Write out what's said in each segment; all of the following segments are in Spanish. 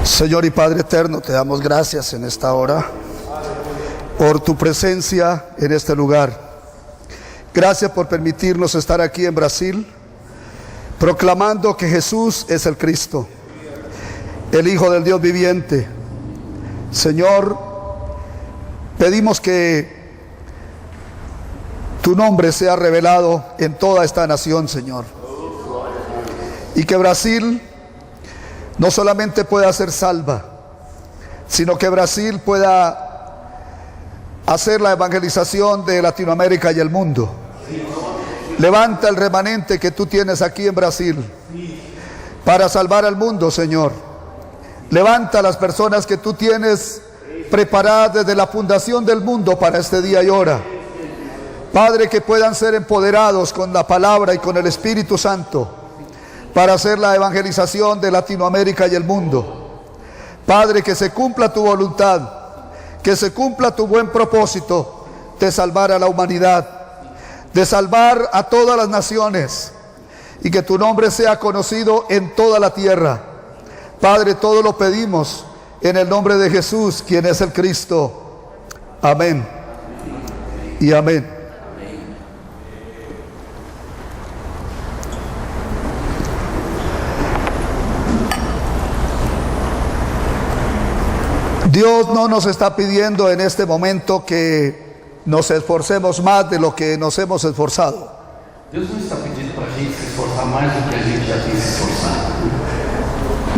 Señor y Padre eterno, te damos gracias en esta hora por tu presencia en este lugar. Gracias por permitirnos estar aquí en Brasil, proclamando que Jesús es el Cristo, el Hijo del Dios viviente. Señor, pedimos que tu nombre sea revelado en toda esta nación, Señor, y que Brasil no solamente pueda ser salva, sino que Brasil pueda hacer la evangelización de Latinoamérica y el mundo. Levanta el remanente que tú tienes aquí en Brasil para salvar al mundo, Señor. Levanta a las personas que tú tienes preparadas desde la fundación del mundo para este día y hora. Padre, que puedan ser empoderados con la palabra y con el Espíritu Santo para hacer la evangelización de Latinoamérica y el mundo. Padre, que se cumpla tu voluntad, que se cumpla tu buen propósito de salvar a la humanidad, de salvar a todas las naciones, y que tu nombre sea conocido en toda la tierra. Padre, todo lo pedimos en el nombre de Jesús, quien es el Cristo. Amén y amén. Dios no nos está pidiendo en este momento que nos esforcemos más de lo que nos hemos esforzado. Deus não está pedindo para a gente se esforçar mais do que a gente já tem se esforçado.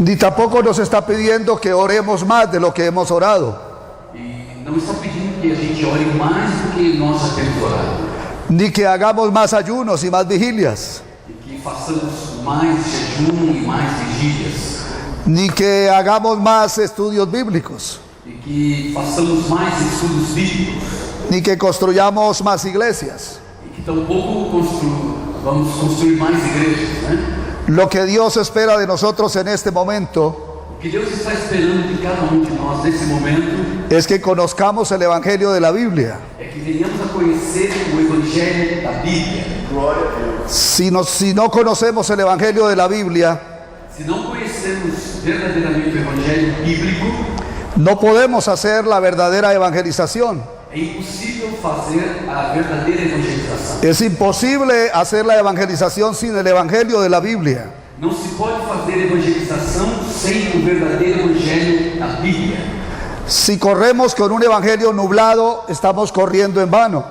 Ni tampoco nos está pidiendo que oremos más de lo que hemos orado. E não está pedindo que a gente ore mais do que nós já temos orado. Ni que hagamos más ayunos y más vigilias. E que façamos mais jejum e mais vigílias. Ni que hagamos más estudios bíblicos. E que façamos mais estudos bíblicos. Ni que construyamos más iglesias. E que tampouco vamos construir mais igrejas, né? Lo que Dios espera de nosotros en este momento O que Deus está esperando de cada de nós nesse momento es que conozcamos el Evangelio de la Biblia. é que venhamos a conhecer o Evangelho da Bíblia. Si no conocemos el Evangelio de la Biblia, Se não conhecermos verdadeiramente o Evangelho bíblico, no podemos hacer la verdadera evangelización. é impossível fazer a verdadeira evangelização. Es imposible hacer la evangelización sin el Evangelio de la Biblia. Não se pode fazer evangelização sem o verdadeiro Evangelho da Bíblia. Si corremos con un evangelio nublado, estamos corriendo en vano.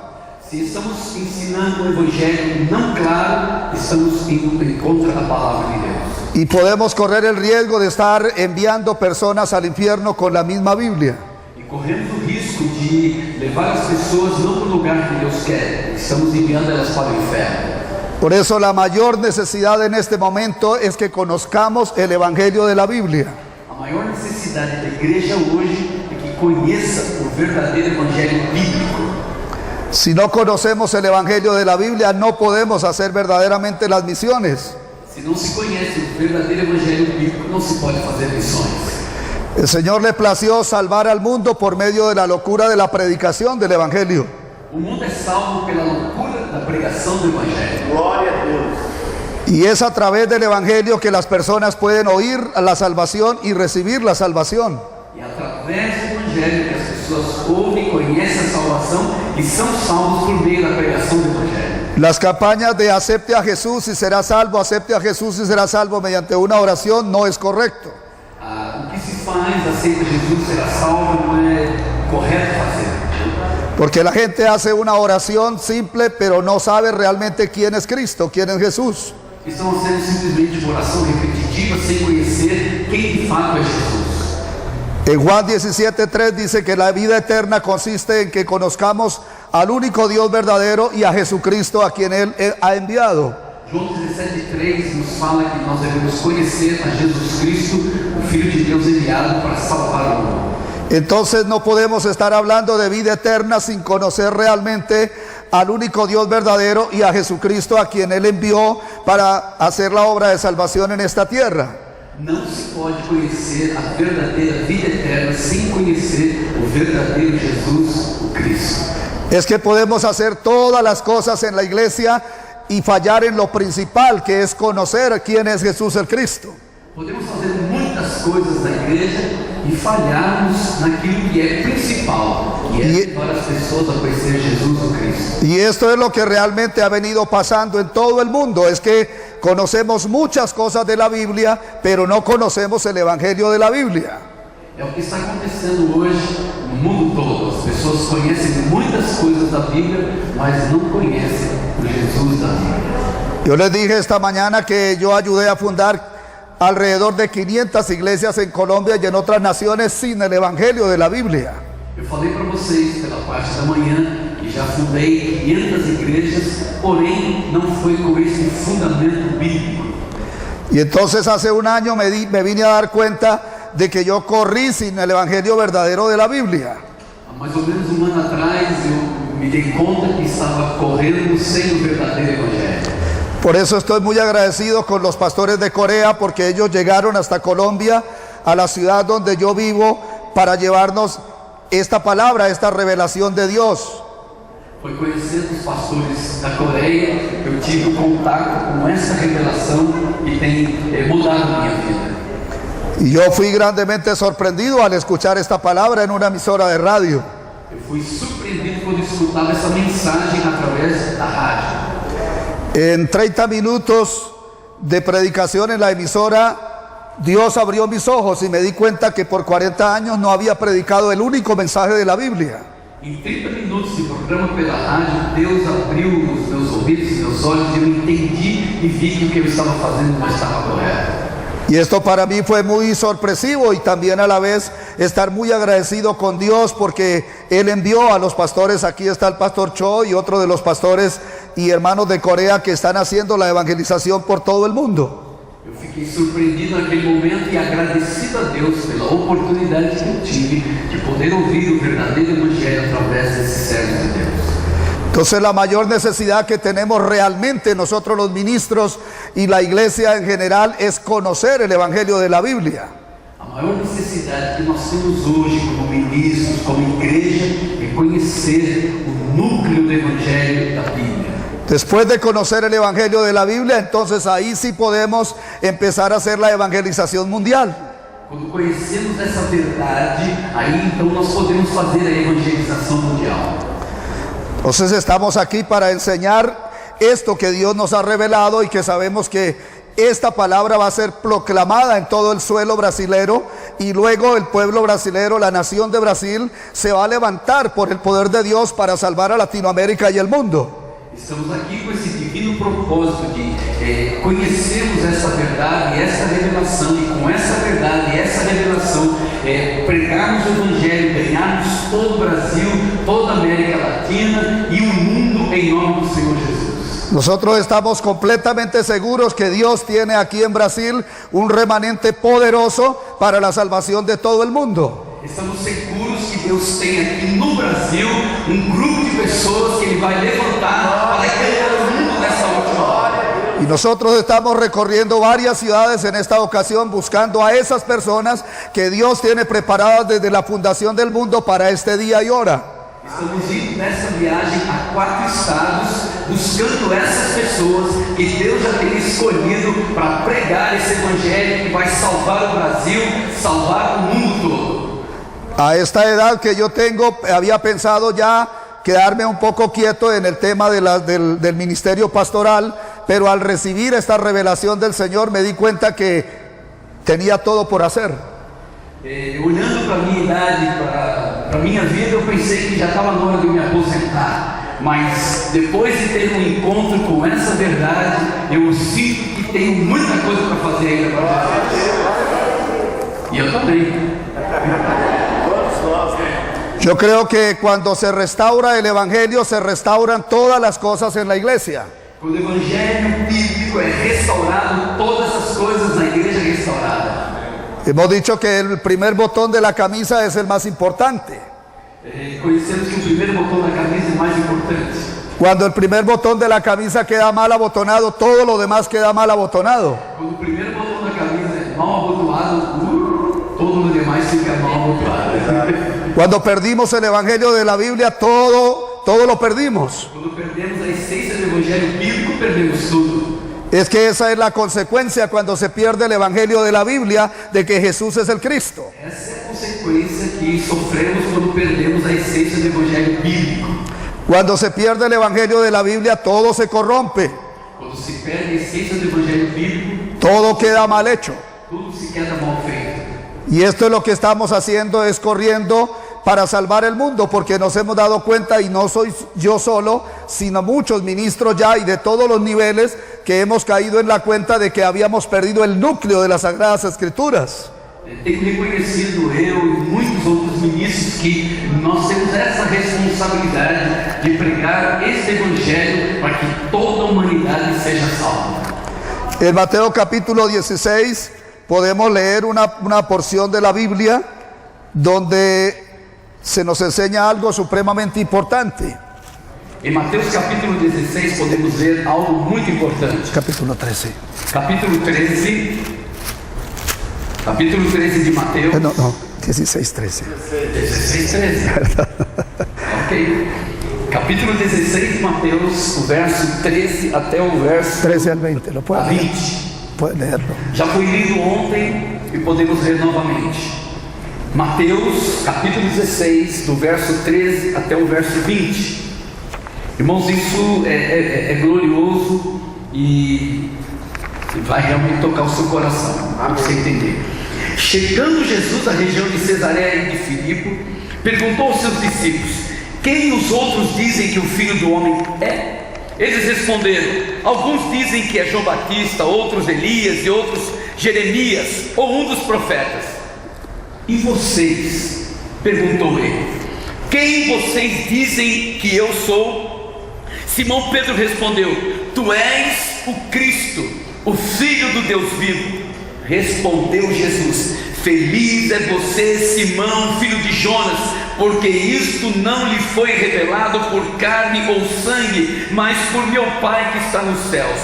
Se estamos ensinando o Evangelho não claro, estamos indo em contra da palavra de Deus. Y podemos correr el riesgo de estar enviando personas al infierno con la misma Biblia. E corremos o risco de levar as pessoas não para o lugar que Deus quer. Estamos enviando elas para o inferno. Por eso la mayor necesidad en este momento es que conozcamos el Evangelio de la Biblia. A maior necessidade da igreja hoje é que conheça o verdadeiro Evangelho bíblico. Si no conocemos el Evangelio de la Biblia, no podemos hacer verdaderamente las misiones. Se não se conhece o verdadeiro Evangelho bíblico, não se pode fazer missões. El Señor le plació salvar al mundo por medio de la locura de la predicación del Evangelio. O mundo é salvo pela loucura da pregação do Evangelho. Glória a Deus. Y es a través del Evangelio que las personas pueden oír la salvación y recibir la salvación. E através do Evangelho que as pessoas ouvem, conhecem a salvação e são salvos por meio da pregação do Evangelho. Las campañas de acepte a Jesús y será salvo, acepte a Jesús y será salvo mediante una oración no es correcto. O que se faz, aceita Jesus, será salvo, não é correto fazer. Porque la gente hace una oración simple, pero no sabe realmente quién es Cristo, quién es Jesús. Estão fazendo simplesmente uma oração repetitiva sem conhecer quem de fato é Jesus. En Juan 17:3 dice que la vida eterna consiste en que conozcamos al único Dios verdadero y a Jesucristo a quien Él ha enviado. João 17:3 nos fala que nós devemos conhecer a Jesus Cristo, o Filho de Deus enviado para salvar o mundo. Entonces no podemos estar hablando de vida eterna sin conocer realmente al único Dios verdadero y a Jesucristo a quien Él envió para hacer la obra de salvación en esta tierra. Não se pode conhecer a verdadeira vida eterna sem conhecer o verdadeiro Jesus, o Cristo. Es que podemos hacer todas las cosas en la iglesia y fallar en lo principal, que es conocer quién es Jesús el Cristo. Podemos fazer muitas muitas coisas da igreja e falharmos naquilo que é principal, que é levar as pessoas a conhecer Jesus o Cristo. Y esto es lo que realmente ha venido pasando en todo el mundo, es que conocemos muchas cosas de la Biblia, pero no conocemos el Evangelio de la Biblia. É o que está acontecendo hoje no mundo todo. As pessoas conhecem muitas coisas da Bíblia, mas não conhecem o Jesus da Bíblia. Yo les dije esta mañana que yo ayudé a fundar alrededor de 500 iglesias en Colombia y en otras naciones sin el Evangelio de la Biblia. Eu falei para vocês pela parte da manhã que já fundei 500 igrejas, porém não foi com esse fundamento bíblico. Y entonces hace un año me vine a dar cuenta de que yo corrí sin el Evangelio verdadero de la Biblia. Há mais ou menos um ano atrás eu me dei conta que estava correndo sem o verdadeiro Evangelho. Por eso estoy muy agradecido con los pastores de Corea, porque ellos llegaron hasta Colombia, a la ciudad donde yo vivo, para llevarnos esta palabra, esta revelación de Dios. Foi conhecendo os pastores da Coreia que eu tive contato com essa revelação que tem mudado a minha vida. Y yo fui grandemente sorprendido al escuchar esta palabra en una emisora de radio. Eu fui surpreendido quando escutava essa mensagem através da rádio. En 30 minutos de predicación en la emisora, Dios abrió mis ojos y me di cuenta que por 40 años no había predicado el único mensaje de la Biblia. Em 30 minutos de programa pela rádio, Deus abriu os meus ouvidos e meus olhos e eu entendi e vi que o que eu estava fazendo não estava correto. Y esto para mí fue muy sorpresivo y también a la vez estar muy agradecido con Dios, porque Él envió a los pastores. Aquí está el pastor Cho y otro de los pastores y hermanos de Corea que están haciendo la evangelización por todo el mundo. Eu fiquei surpreendido naquele momento e agradecido a Deus pela oportunidade que eu tive de poder ouvir o verdadeiro Evangelho através desses servos de Deus. Entonces la mayor necesidad que tenemos realmente nosotros los ministros y la iglesia en general es conocer el Evangelio de la Biblia. A maior necessidade que nós temos hoje como ministros, como igreja, é conhecer o núcleo do Evangelho da Bíblia. Después de conocer el Evangelio de la Biblia, entonces ahí sí podemos empezar a hacer la evangelización mundial. Quando conhecemos essa verdade, aí então nós podemos fazer a evangelização mundial. Entonces estamos aquí para enseñar esto que Dios nos ha revelado y que sabemos que esta palabra va a ser proclamada en todo el suelo brasilero, y luego el pueblo brasilero, la nación de Brasil, se va a levantar por el poder de Dios para salvar a Latinoamérica y el mundo. Estamos aqui com esse divino propósito de conhecermos essa verdade e essa revelação, e com essa verdade e essa revelação pregarmos o Evangelho, ganharmos todo o Brasil, toda a América Latina e o mundo em nome do Senhor Jesus. Nosotros estamos completamente seguros que Dios tiene aquí en Brasil un remanente poderoso para la salvación de todo el mundo. Estamos seguros que Deus tem aqui no Brasil grupo de pessoas que Ele vai levantar para ganhar o mundo nessa última hora. Y nosotros estamos recorriendo varias ciudades en esta ocasión buscando a esas personas que Dios tiene preparadas desde la fundación del mundo para este día y hora. Estamos indo nessa viagem a 4 estados, buscando essas pessoas que Deus já tem escolhido para pregar esse Evangelho que vai salvar o Brasil, salvar o mundo todo. A esta edad que yo tengo, había pensado ya quedarme un poco quieto en el tema del ministerio pastoral, pero al recibir esta revelación del Señor me di cuenta que tenía todo por hacer. Olhando para a minha idade, para a minha vida, eu pensei que já estava na hora de me aposentar. Mas depois de ter um encontro com essa verdade, eu sinto que tenho muita coisa para fazer ainda para Jesus. E eu também. Yo creo que cuando se restaura el Evangelio, se restauran todas las cosas en la iglesia. Quando o Evangelho bíblico é restaurado, todas as coisas na igreja é restaurada. Hemos dicho que el primer botón de la camisa es el más importante. Conhecemos que o primeiro botão da camisa é mais importante. Cuando el primer botón de la camisa queda mal abotonado, todo lo demás queda mal abotonado. Quando o primeiro botão da camisa é mal abotoado, todo o demais fica mal abotoado. Cuando perdimos el Evangelio de la Biblia, todo lo perdimos. Quando perdemos a essência do Evangelho bíblico, perdemos tudo. Es que esa es la consecuencia cuando se pierde el evangelio de la Biblia de que Jesús es el Cristo. Essa é a consequência que sofremos quando perdemos a essência do evangelho bíblico. Cuando se pierde el evangelio de la Biblia, todo se corrompe, Quando se perde a essência do evangelho bíblico, todo queda mal hecho. tudo se queda mal feito. Y esto es lo que estamos haciendo, es corriendo para salvar el mundo, porque nos hemos dado cuenta, y no soy yo solo, sino muchos ministros ya y de todos los niveles, que hemos caído en la cuenta de que habíamos perdido el núcleo de las Sagradas Escrituras. Tenho reconhecido eu e muitos outros ministros que nós temos essa responsabilidade de pregar esse evangelho para que toda a humanidade seja salva. En Mateo capítulo 16 podemos leer una porción de la Biblia donde se nos enseña algo supremamente importante. Em Mateus capítulo 16 podemos ver algo muito importante. Capítulo 13. Capítulo 13 de Mateus. No, 16, 13. 16, 13. Ok. Capítulo 16 de Mateus, o verso 13 até o verso 13 al 20, lo a puede leer. 20. Puede leerlo. Já foi lido ontem e podemos ler novamente. Mateus capítulo 16, do verso 13 até o verso 20. Irmãos, isso é glorioso e vai realmente tocar o seu coração, para você entender. Chegando Jesus à região de Cesareia e de Filipe, perguntou aos seus discípulos: quem os outros dizem que o Filho do Homem é? Eles responderam: alguns dizem que é João Batista, outros Elias e outros Jeremias ou um dos profetas. E vocês? Perguntou ele: quem vocês dizem que eu sou? Simão Pedro respondeu: tu és o Cristo, o Filho do Deus vivo. Respondeu Jesus: feliz é você, Simão, filho de Jonas, porque isto não lhe foi revelado por carne ou sangue, mas por meu Pai que está nos céus.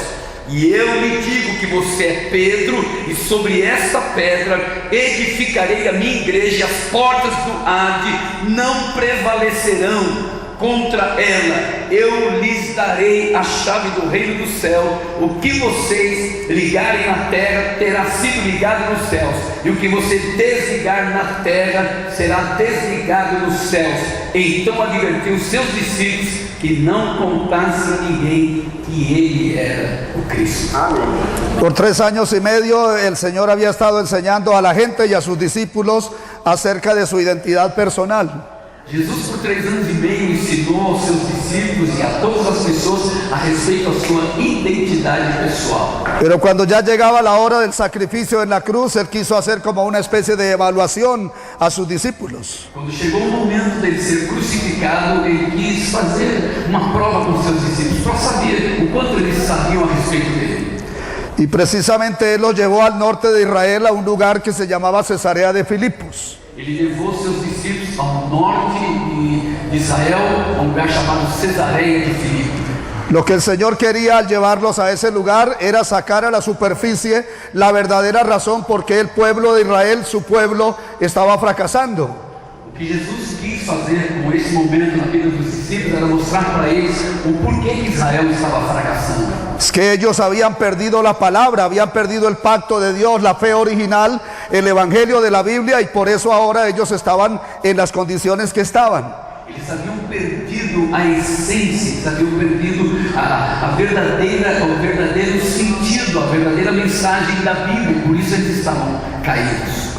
E eu lhe digo que você é Pedro, e sobre esta pedra edificarei a minha igreja, e as portas do Hade não prevalecerão contra ela. Eu lhes darei a chave do reino do céu. O que vocês ligarem na terra terá sido ligado nos céus, e o que você desligar na terra será desligado nos céus. Então advertiu os seus discípulos que não contassem a ninguém que ele era o Cristo. Amém. Por 3 años y medio el Señor había estado enseñando a la gente y a sus discípulos acerca de su identidad personal. Jesus por 3 anos e meio ensinou aos seus discípulos e a todas as pessoas a respeito da sua identidade pessoal. Pero cuando ya llegaba la hora del sacrificio en la cruz, Él quiso hacer como una especie de evaluación a sus discípulos. Quando chegou o momento dele ser crucificado, ele quis fazer uma prova com seus discípulos para saber o quanto eles sabiam a respeito dele. Y precisamente Él los llevó al norte de Israel, a un lugar que se llamaba Cesarea de Filipos. Ele levou seus discípulos ao norte de Israel, a um lugar chamado Cesareia de Filipe. Lo que el Señor quería al llevarlos a ese lugar era sacar a la superficie la verdadera razón por qué el pueblo de Israel, su pueblo, estaba fracasando. O que Jesus quis fazer com esse momento na vida dos discípulos era mostrar para eles o porquê que Israel estava fracassando. Es que ellos habían perdido la palabra, habían perdido el pacto de Dios, la fe original, el evangelio de la Biblia, y por eso ahora ellos estaban en las condiciones que estaban. Eles haviam perdido a essência, eles haviam perdido o verdadeiro sentido, a verdadeira mensagem da Bíblia, por isso eles estavam caídos.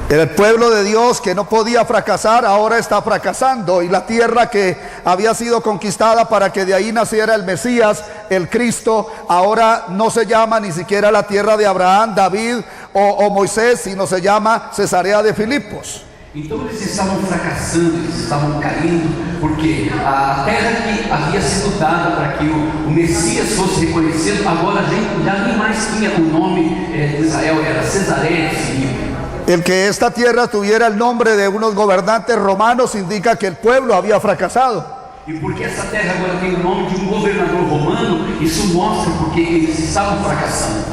El pueblo de Dios que no podía fracasar ahora está fracasando, y la tierra que había sido conquistada para que de ahí naciera el Mesías, el Cristo, ahora no se llama ni siquiera la tierra de Abraham, David o Moisés, sino se llama Cesarea de Filipos. Então eles estavam fracassando, eles estavam caindo, porque a terra que havia sido dada para que o Messias fosse reconhecido, agora já nem mais tinha o nome de Israel, era Cesareia de Filipe. El que esta tierra tuviera el nombre de unos gobernantes romanos indica que el pueblo había fracasado. E porque essa terra agora tem o nome de um governador romano, isso mostra porque eles estavam fracassando.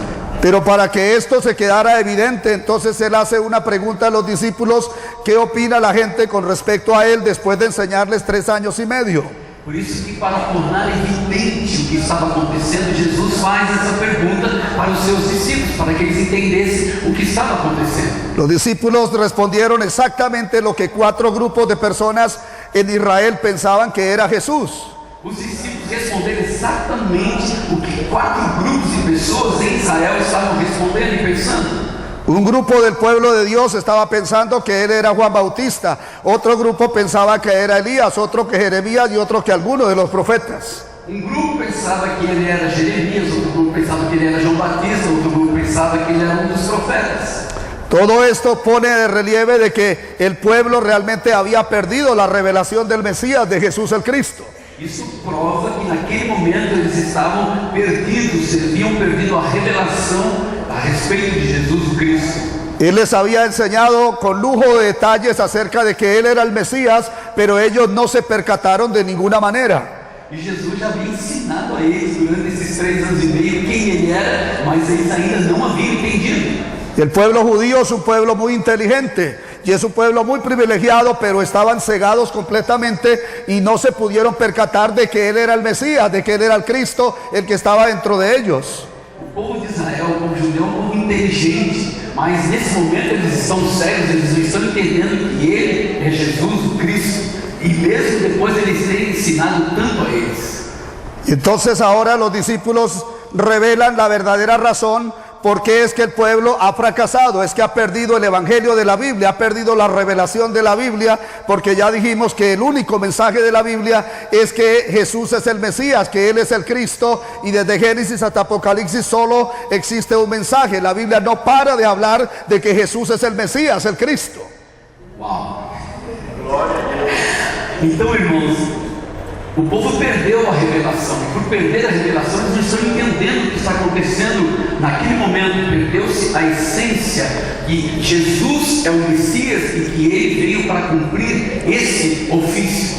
Pero para que esto se quedara evidente, entonces Él hace una pregunta a los discípulos: ¿qué opina la gente con respecto a Él después de enseñarles 3 años y medio? Por isso que, para tornar evidente o que estava acontecendo, Jesus faz essa pergunta para os seus discípulos, para que eles entendessem o que estava acontecendo. Los discípulos respondieron exactamente lo que 4 grupos de personas en Israel pensaban que era Jesús. Os discípulos responderam exatamente o que 4 grupos de pessoas em Israel estavam respondendo e pensando. Un grupo del pueblo de Dios estaba pensando que él era Juan Bautista, otro grupo pensaba que era Elías, otro que Jeremías y otro que alguno de los profetas. Grupo pensava que ele era Jeremias, outro grupo pensava que ele era João Batista, outro grupo pensava que ele era dos profetas. Todo esto pone de relieve de que el pueblo realmente había perdido la revelación del Mesías, de Jesús el Cristo. Isso prova que naquele momento eles estavam perdidos, eles haviam perdido a revelação a respeito de Jesus o Cristo. Él les había enseñado con lujo de detalles acerca de que él era el Mesías, pero ellos no se percataron de ninguna manera. E Jesus já havia ensinado a eles durante esses 3 anos e meio quem ele era, mas eles ainda não haviam entendido. El pueblo judío es un pueblo muy inteligente y es un pueblo muy privilegiado, pero estaban cegados completamente y no se pudieron percatar de que él era el Mesías, de que él era el Cristo, el que estaba dentro de ellos. O povo de Israel, o povo judeu, é um povo inteligente, mas nesse momento eles estão cegos, eles não estão entendendo que ele é Jesus, o Cristo, e mesmo depois eles têm ensinado tanto a eles. Entonces ahora los discípulos revelan la verdadera razón por qué es que el pueblo ha fracasado, es que ha perdido el evangelio de la Biblia, ha perdido la revelación de la Biblia, porque ya dijimos que el único mensaje de la Biblia es que Jesús es el Mesías, que Él es el Cristo, y desde Génesis hasta Apocalipsis solo existe un mensaje. La Biblia no para de hablar de que Jesús es el Mesías, el Cristo. Uau! Então, irmãos, o povo perdeu a revelação, e por perder a revelação eles não estão entendendo o que está acontecendo naquele momento. Perdeu-se a essência que Jesus é o Messias e que ele veio para cumprir esse ofício.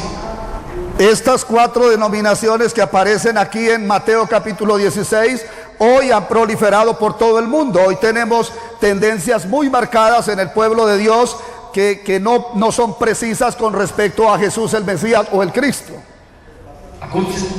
Estas 4 denominaciones que aparecen aquí en Mateo capítulo 16 hoy han proliferado por todo el mundo. Hoy tenemos tendencias muy marcadas en el pueblo de Dios que no son precisas con respecto a Jesús el Mesías o el Cristo.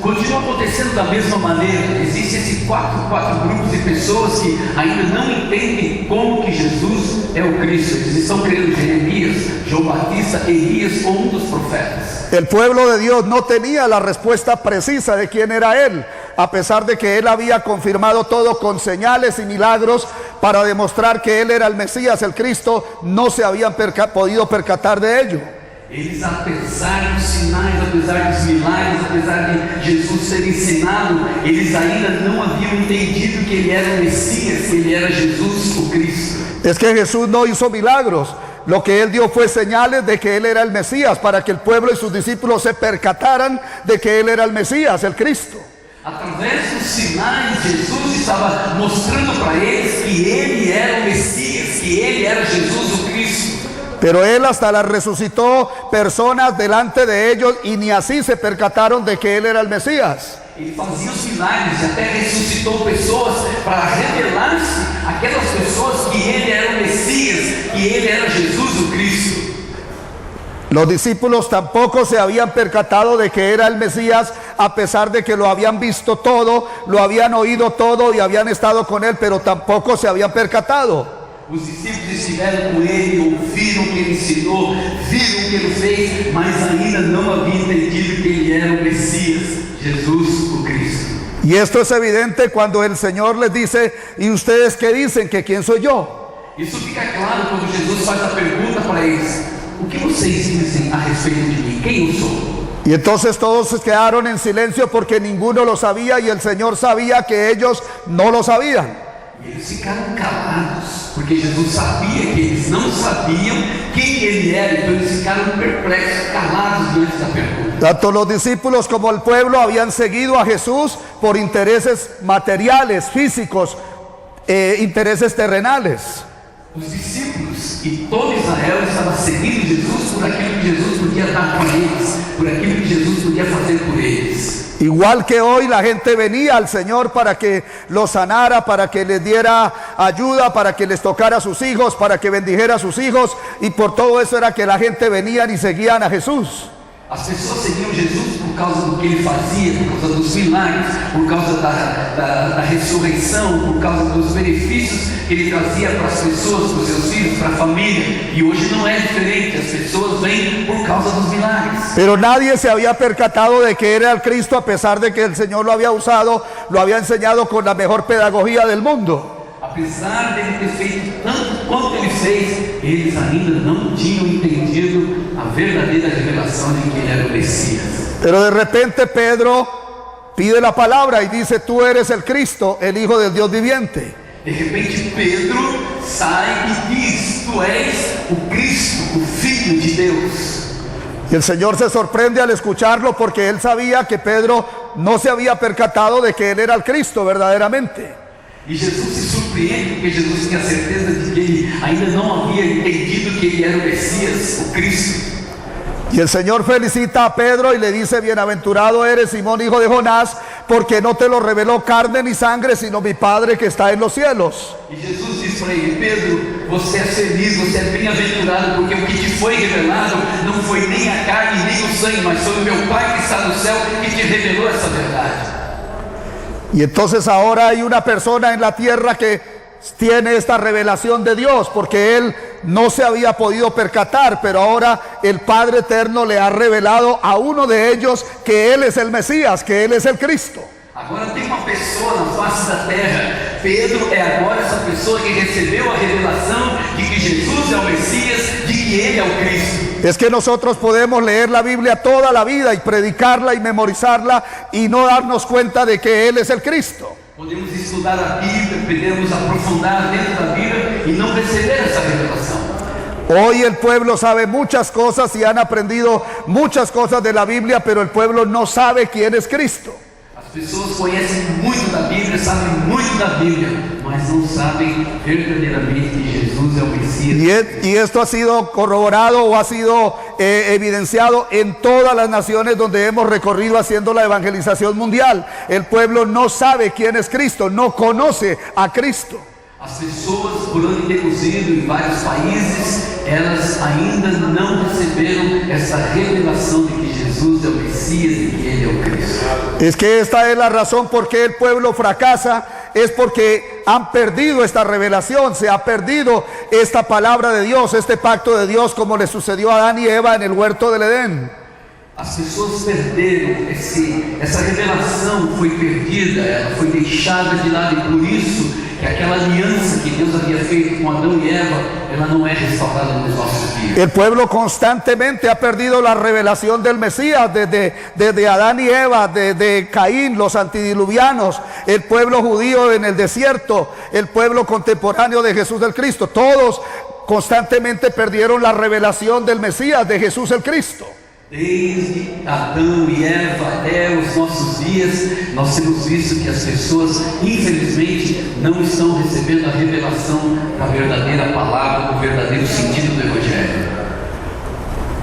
Continua acontecendo da mesma maneira. Existem esses quatro grupos de pessoas que ainda não entendem como que Jesus é o Cristo. Eles estão crendo Jeremias, João Batista, Elias ou um dos profetas. El pueblo de Dios no tenía la respuesta precisa de quién era Él, a pesar de que Él había confirmado todo con señales y milagros para demostrar que Él era el Mesías, el Cristo. No se habían podido percatar de ello. Eles, apesar dos sinais, apesar dos milagres, apesar de Jesus ser ensinado, eles ainda não haviam entendido que ele era o Messias, que ele era Jesus, o Cristo. Es que Jesús no hizo milagros. Lo que Él dio fue señales de que Él era el Mesías, para que el pueblo y sus discípulos se percataran de que Él era el Mesías, el Cristo. Através dos sinais, Jesus estava mostrando para eles que ele era o Messias, que ele era Jesus, o Cristo. Pero Él hasta las resucitó personas delante de ellos y ni así se percataron de que Él era el Mesías. Ele fazia os milagres, até ressuscitou pessoas para revelar-se aquelas pessoas que ele era o Messias, que ele era Jesus, o Cristo. Los discípulos tampoco se habían percatado de que era el Mesías, a pesar de que lo habían visto todo, lo habían oído todo y habían estado con Él, pero tampoco se habían percatado. Os discípulos estiveram com ele, ouviram o que ele ensinou, viram o que ele fez, mas ainda não haviam entendido que ele era o Messias, Jesus, o Cristo. Y esto es evidente cuando el Señor les dice: ¿y ustedes qué dicen? ¿Que quién soy yo? Isso fica claro quando Jesus faz a pergunta para eles: o que vocês dizem a respeito de mim? Quem eu sou? Y entonces todos se quedaron en silencio porque ninguno lo sabía y el Señor sabía que ellos no lo sabían. E eles ficaram calados, porque Jesus sabia que eles não sabiam quem ele era, então eles ficaram perplexos, calados diante da pergunta. Tanto los discípulos como el pueblo habían seguido a Jesús por intereses materiales, físicos, intereses terrenales. Os discípulos e todo Israel estava seguindo Jesus por aquilo que Jesus podia dar para eles, por aquilo que Jesus podia fazer por eles. Igual que hoy la gente venía al Señor para que los sanara, para que les diera ayuda, para que les tocara a sus hijos, para que bendijera a sus hijos, y por todo eso era que la gente venía y seguían a Jesús. As pessoas seguiam Jesus por causa do que ele fazia, por causa dos milagres, por causa da ressurreição, por causa dos benefícios que ele trazia para as pessoas, para os seus filhos, para a família. E hoje não é diferente, as pessoas vêm por causa dos milagres. Pero nadie se había percatado de que era el Cristo, a pesar de que el Señor lo había usado, lo había enseñado con la mejor pedagogía del mundo. Apesar dele ter feito tanto quanto ele fez, eles ainda não tinham entendido a verdadeira revelação de que ele era o Messias. Pero de repente Pedro pide la palabra y dice: tú eres el Cristo, el Hijo del Dios viviente. De repente Pedro sai e diz: tu és o Cristo, o Filho de Deus. Y el Señor se sorprende al escucharlo, porque él sabía que Pedro no se había percatado de que él era el Cristo verdaderamente. E Jesus se surpreende porque Jesus tinha certeza de que ele ainda não havia entendido que ele era o Messias, o Cristo. Y el Señor felicita a Pedro y le dice: bienaventurado eres, Simón, hijo de Jonás, porque no te lo reveló carne ni sangre, sino mi Padre que está en los cielos. E Jesus diz para ele: Pedro, você é feliz, você é bem-aventurado, porque o que te foi revelado não foi nem a carne nem o sangue, mas foi o meu Pai que está no céu que te revelou essa verdade. Y entonces ahora hay una persona en la tierra que tiene esta revelación de Dios, porque él no se había podido percatar, pero ahora el Padre Eterno le ha revelado a uno de ellos que él es el Mesías, que él es el Cristo. Agora tem uma pessoa na face da terra. Pedro é agora essa pessoa que recebeu a revelação de que Jesus é o Messias, de que ele é o Cristo. Es que nosotros podemos leer la Biblia toda la vida y predicarla y memorizarla y no darnos cuenta de que Él es el Cristo. Podemos estudar a Bíblia, podemos aprofundar dentro da Bíblia e não receber essa revelação. Hoy el pueblo sabe muchas cosas y han aprendido muchas cosas de la Biblia, pero el pueblo no sabe quién es Cristo. As pessoas conhecem muito da Bíblia, sabem muito da Bíblia, mas não sabem verdadeiramente que Jesus é o Messias. Y esto ha sido corroborado o ha sido evidenciado en todas las naciones donde hemos recorrido haciendo la evangelización mundial. El pueblo no sabe quién es Cristo, no conoce a Cristo. As pessoas, por onde temos ido em vários países, elas ainda não receberam essa revelação de que Jesus é o Messias e que Ele é o Cristo. Es que esta es la razón por qué el pueblo fracasa, es porque han perdido esta revelación, se ha perdido esta palabra de Dios, este pacto de Dios, como le sucedió a Adán y Eva en el huerto del Edén. As pessoas perderam essa revelação, foi perdida, ela foi deixada de lado, e por isso que aquela aliança que Deus havia feito com Adão e Eva, ela não é restaurada nos nossos dias. El pueblo constantemente ha perdido la revelación del Mesías, desde Adán y Eva, desde Caín, los antidiluvianos, el pueblo judío en el desierto, el pueblo contemporáneo de Jesús el Cristo. Todos constantemente perdieron la revelación del Mesías, de Jesús el Cristo. Desde Adão e Eva até os nossos dias, nós temos visto que as pessoas, infelizmente, não estão recebendo a revelação da verdadeira palavra, do verdadeiro sentido do Evangelho.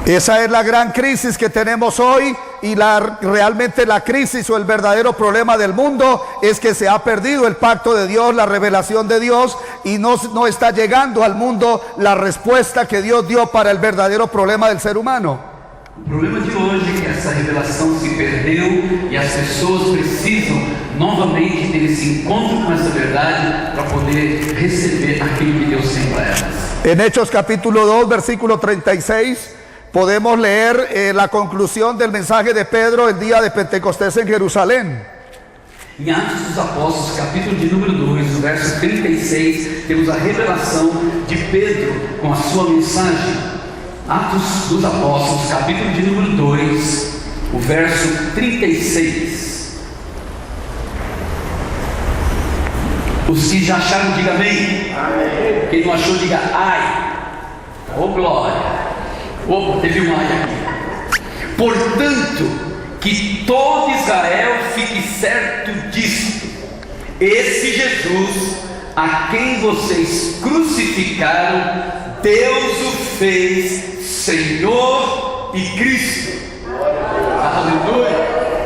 Esa es la gran crisis que tenemos hoy, y realmente la crisis o el verdadero problema del mundo es que se ha perdido el pacto de Dios, la revelación de Dios, y no está llegando al mundo la respuesta que Dios dio para el verdadero problema del ser humano. O problema de hoje é que essa revelação se perdeu e as pessoas precisam novamente ter esse encontro com essa verdade para poder receber aquilo que Deus tem para elas. En Hechos capítulo 2, versículo 36, podemos leer la conclusión del mensaje de Pedro el día de Pentecostés en Jerusalén. Em Atos dos Apóstolos, capítulo de número 2, verso 36, temos a revelação de Pedro com a sua mensagem. Atos dos Apóstolos, capítulo de número 2, o verso 36. Os que já acharam, diga amém. Amém. Quem não achou, diga ai. Ô glória. Opa, teve um ai aqui. Portanto, que todo Israel fique certo disto: esse Jesus, a quem vocês crucificaram, Deus o fez Senhor y Cristo. Aleluya,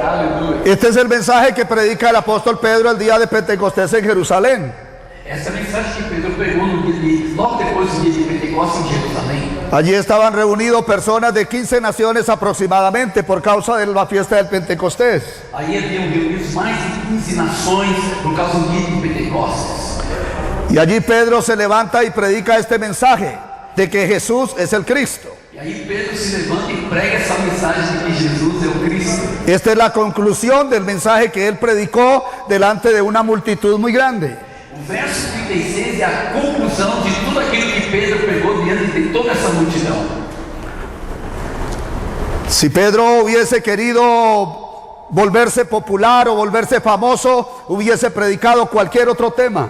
aleluya. Este es el mensaje que predica el apóstol Pedro el día de Pentecostés en Jerusalén. Essa mensagem que Pedro pregou no dia logo depois do dia de Pentecostes em Jerusalém. Allí estaban reunidos personas de 15 naciones aproximadamente por causa de la fiesta del Pentecostés. Aí haviam reunidos mais de 15 nações por causa do dia de Pentecostes. Y allí Pedro se levanta y predica este mensaje de que Jesús es el Cristo. E aí Pedro se levanta e prega essa mensagem de que Jesus é o Cristo. Esta es la conclusión del mensaje que él predicó delante de una multitud muy grande. O verso 36 é a conclusão de tudo aquilo que Pedro pregou diante de toda essa multidão. Si Pedro hubiese querido volverse popular o volverse famoso, hubiese predicado cualquier otro tema.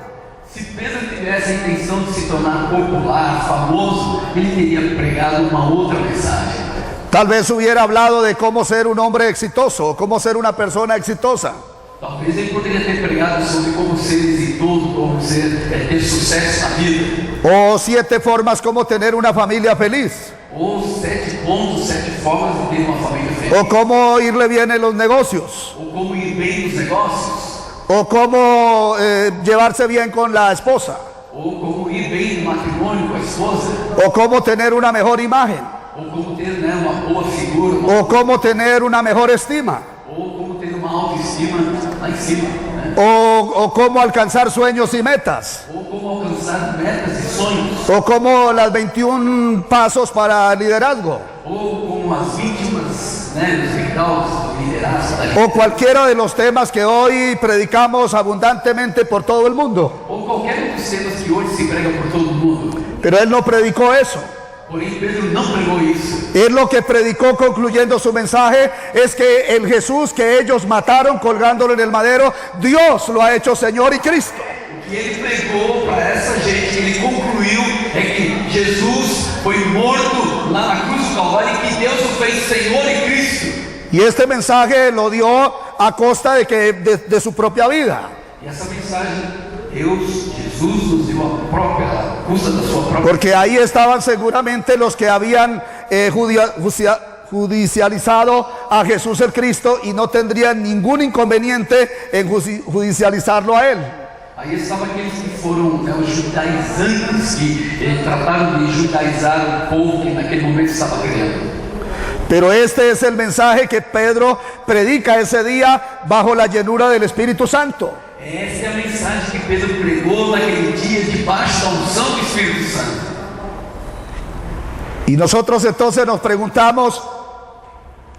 Se Pedro tivesse a intenção de se tornar popular, famoso, ele teria pregado uma outra mensagem. Tal vez hubiera hablado de cómo ser un hombre exitoso o cómo ser una persona exitosa. Talvez ele poderia ter pregado sobre como ser exitoso, como ter sucesso na vida. O 7 formas como tener una familia feliz. Ou 7 pontos, 7 formas de ter uma família feliz. O cómo irle bien en los negocios. Ou como ir bem nos negócios. O cómo llevarse bien con la esposa. Ou como ir bem no matrimônio com a esposa. O cómo tener una mejor imagen. Ou como ter uma boa figura. O cómo tener una mejor estima. Ou como ter uma autoestima lá em cima. Né? O cómo alcanzar sueños y metas. Ou como alcançar metas e sonhos. O como las 21 pasos para liderazgo. Ou como as 21, né, os degraus do liderazgo. O cualquiera de los temas que hoy predicamos abundantemente por todo el mundo. Ou qualquer dos temas que hoje se prega por todo mundo. Pero él no predicó eso. Porém, Pedro não pregou isso. Él lo que predicó concluyendo su mensaje es que el Jesús que ellos mataron colgándolo en el madero, Dios lo ha hecho Señor y Cristo. O que ele pregou para essa gente, ele concluiu, é que Jesus foi morto lá na cruz do Calvário e que Deus o fez Senhor e Cristo. Y este mensaje lo dio a costa de su propia vida. E essa mensagem, Jesus nos deu a custa da sua própria. Porque ahí estaban seguramente los que habían judicializado a Jesús el Cristo y no tendrían ningún inconveniente en judicializarlo a él. Aí estavam aqueles que foram os judaizantes que trataram de judaizar o povo que naquele momento estava criando. Pero este es el mensaje que Pedro predica ese día bajo la llenura del Espíritu Santo. Essa é a mensagem que Pedro pregou naquele dia debaixo da unção do Espírito Santo. Y nosotros entonces nos preguntamos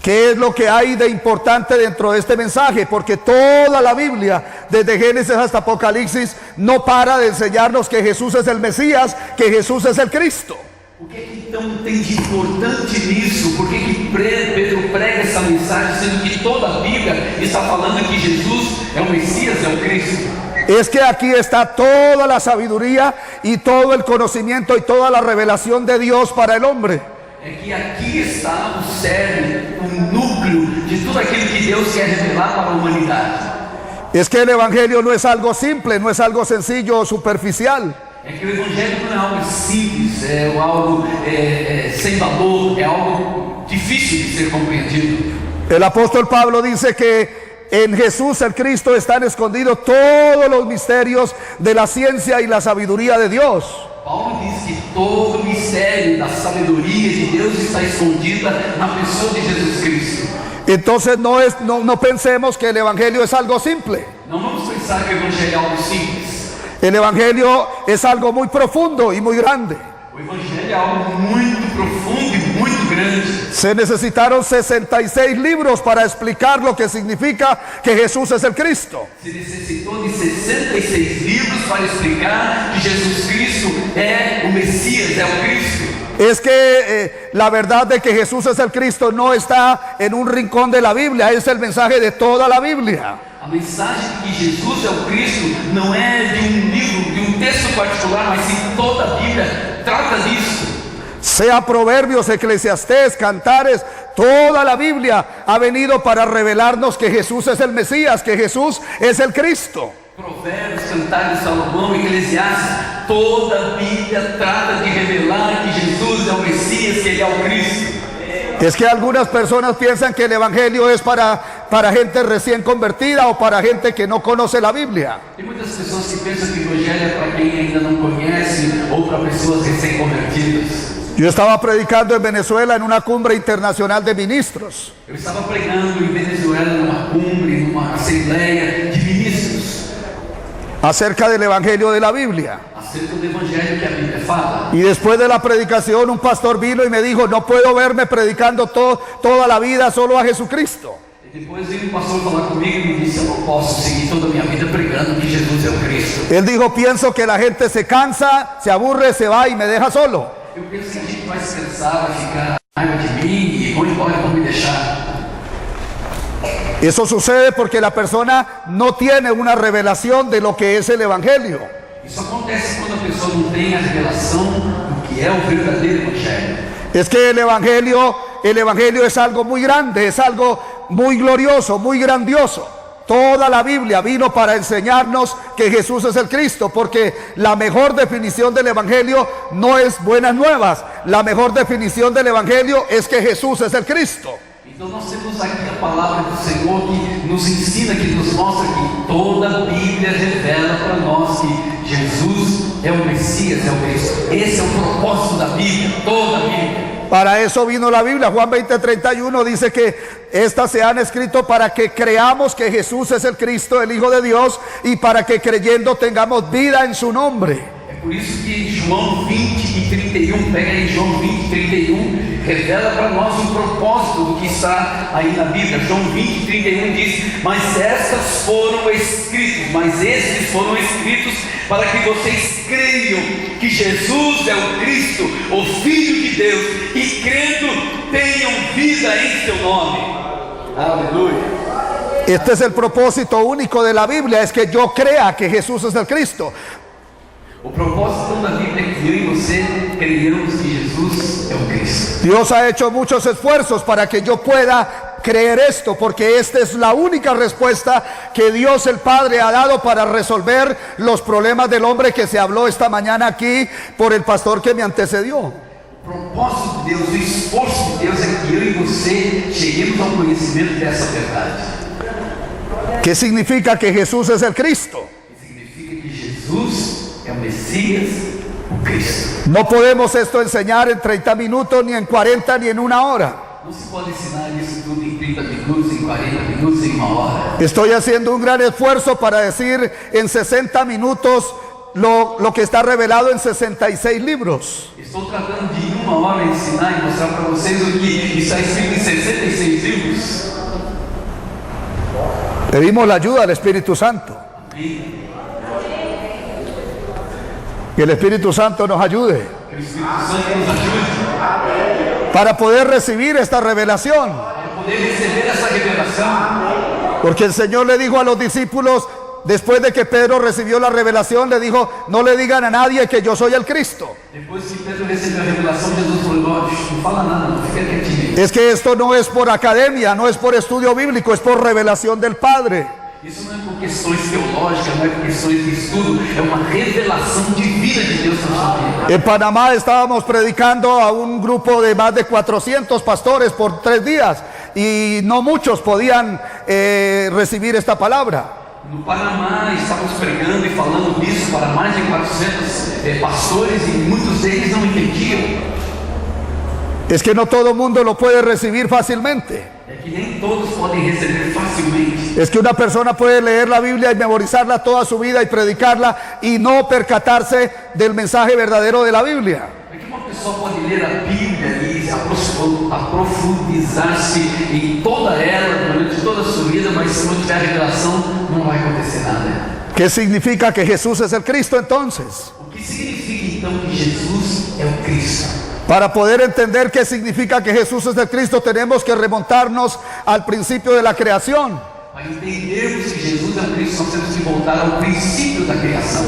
qué es lo que hay de importante dentro de este mensaje, porque toda la Biblia, desde Génesis hasta Apocalipsis, no para de enseñarnos que Jesús es el Mesías, que Jesús es el Cristo. O que então tem de importante nisso? Por que Pedro prega essa mensagem, sendo que toda a Bíblia está falando que Jesus é o Messias, é o Cristo? Es que aquí está toda la sabiduría y todo el conocimiento y toda la revelación de Dios para el hombre. É que aqui está o cerne, o núcleo de tudo aquilo que Deus quer revelar para a humanidade. Es que el Evangelio no es algo simple, no es algo sencillo o superficial. É que o Evangelho não é algo simples, é algo sem valor, é algo difícil de ser compreendido. El apóstol Pablo dice que en Jesús el Cristo están escondidos todos los misterios de la ciencia y la sabiduría de Dios. Paulo diz que todo o mistério da sabedoria de Deus está escondida na pessoa de Jesus Cristo. Entonces no pensemos que el Evangelio es algo simple. Não vamos pensar que o Evangelho é algo simples. El Evangelio es algo muy profundo y muy grande. O Evangelho é algo muito profundo e muito grande. Se necesitaron 66 libros para explicar lo que significa que Jesús es el Cristo. Se necessitou de 66 livros para explicar que Jesus Cristo é o Messias, é o Cristo. Es que la verdad de que Jesús es el Cristo no está en un rincón de la Biblia, es el mensaje de toda la Biblia. A mensagem de que Jesus é o Cristo não é de livro, de texto particular, mas sim toda a Bíblia trata disso. Sea Proverbios, Eclesiastés, Cantares, toda la Biblia ha venido para revelarnos que Jesús es el Mesías, que Jesús es el Cristo. Provérbios, Cantares, Salomão, Eclesiastes, toda a Bíblia trata de revelar que Jesus é o Messias, que Ele é o Cristo. Es que algunas personas piensan que el evangelio es para gente recién convertida o para gente que no conoce la Biblia. Tem muitas pessoas que pensam que o evangelho é para quem ainda não conhece ou para pessoas recém-convertidas. Yo estaba predicando en Venezuela en una cumbre internacional de ministros. Eu estava pregando em Venezuela numa cumbre, numa assembleia de ministros, Acerca del evangelio de la Biblia. acerca do evangelho que a Bíblia fala. Y después de la predicación un pastor vino y me dijo: no puedo verme predicando toda la vida solo a Jesucristo. E depois veio um pastor falar comigo e me disse: eu não posso seguir toda a minha vida pregando que Jesus é o Cristo. Él dijo: pienso que la gente se cansa, se aburre, se va y me deja solo. Eu penso que a gente vai se cansar, vai ficar com raiva de mim e vão embora e vão me deixar. Eso sucede porque la persona no tiene una revelación de lo que es el evangelio. Isso acontece quando a pessoa não tem a revelação do que é o verdadeiro evangelho. Es que el evangelio es algo muy grande, es algo muy glorioso, muy grandioso. Toda la Biblia vino para enseñarnos que Jesús es el Cristo, porque la mejor definición del evangelio no es buenas nuevas. La mejor definición del evangelio es que Jesús es el Cristo. Então nós temos aqui a palavra do Senhor que nos ensina, que nos mostra que toda a Bíblia revela para nós que Jesus é o Messias, é o Cristo. Esse é o propósito da Bíblia, toda a Bíblia. Para eso vino la Biblia. Juan 20:31 dice que estas se han escrito para que creamos que Jesús es el Cristo, el Hijo de Dios, y para que creyendo tengamos vida en su nombre. É por isso que João 20:31, pega aí João 20:31, revela para nós um propósito do que está aí na Bíblia. João 20:31 diz: mas estes foram escritos para que vocês creiam que Jesus é o Cristo, o Filho de Deus, e crendo tenham vida em seu nome. Aleluia. Este es el propósito único de la Biblia, es que yo crea que Jesús es el Cristo. O propósito da Bíblia é que eu e você creiamos que Jesus é o Cristo. Dios ha hecho muchos esfuerzos para que yo pueda creer esto, porque esta es la única respuesta que Dios el Padre ha dado para resolver los problemas del hombre, que se habló esta mañana aquí por el pastor que me antecedió. O propósito de Deus, o esforço de Deus é que eu e você cheguemos ao conhecimento dessa verdade. ¿Qué significa que Jesús es el Cristo? Que significa que Jesus é o Messias, o Cristo. No podemos esto enseñar en 30 minutos, ni en 40, ni en una hora. Não se pode ensinar isso tudo em 30 minutos, em 40 minutos, em uma hora. Estoy haciendo un gran esfuerzo para decir en 60 minutos lo que está revelado en 66 libros. Estou tratando de em uma hora ensinar e mostrar para vocês o que está escrito em 66 livros. Pedimos la ayuda del Espíritu Santo. Amém. Que el Espíritu Santo nos ayude Que o Espírito Santo nos ajude para poder recibir esta revelación. para poder receber essa revelação. Porque el Señor le dijo a los discípulos, después de que Pedro recibió la revelación, le dijo: no le digan a nadie que yo soy el Cristo. Depois que Pedro recebeu a revelação, Jesus falou: não fala nada, não fica quietinho. Es que esto no es por academia, no es por estudio bíblico, es por revelación del Padre. Isso não é por questões teológicas, não é por questões de estudo, é uma revelação divina de Deus na sua vida. En Panamá estábamos predicando a un grupo de más de 400 pastores por 3 días y no muchos podían recibir esta palabra. No Panamá estávamos pregando e falando disso para mais de 400 pastores e muitos deles não entendiam. Es que no todo mundo lo puede recibir fácilmente. É que nem todos podem receber facilmente. Es que una persona puede leer la Biblia y memorizarla toda su vida y predicarla y no percatarse del mensaje verdadero de la Biblia. É que uma pessoa pode ler a Bíblia e aprofundizar-se em toda ela durante toda a sua vida, mas se não tiver a revelação, não vai acontecer nada. ¿Qué significa que Jesús es el Cristo entonces? O que significa então que Jesus é o Cristo? Para poder entender qué significa que Jesús es el Cristo, tenemos que remontarnos al principio de la creación. Para entendermos que Jesus é o Cristo, nós temos que voltar ao princípio da criação.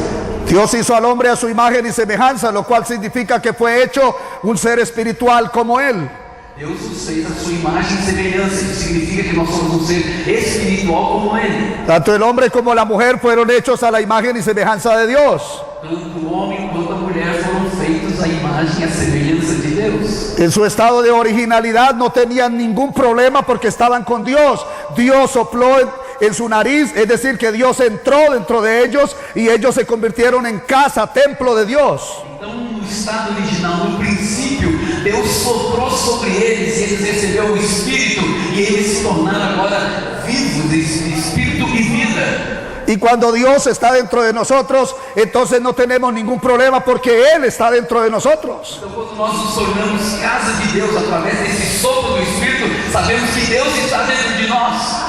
Dios hizo al hombre a su imagen y semejanza, lo cual significa que fue hecho un ser espiritual como él. Deus nos fez a sua imagem e semelhança, que significa que nós somos um ser espiritual como Ele. Tanto el hombre como la mujer fueron hechos a la imagen y semejanza de Dios. Tanto o homem quanto a mulher foram feitos à imagem e a semelhança de Deus. En su estado de originalidad no tenían ningún problema porque estaban con Dios. Dios sopló en su nariz, es decir, que Dios entró dentro de ellos y ellos se convirtieron en casa, templo de Dios. Então, no estado original, no princípio, Deus soprou sobre eles e eles receberam o Espírito e eles se tornaram agora vivos de Espírito e vida. Y cuando Dios está dentro de nosotros, entonces no tenemos ningún problema porque Él está dentro de nosotros. Então, quando nós nos tornamos casa de Deus através desse sopro do Espírito, sabemos que Deus está dentro de nós.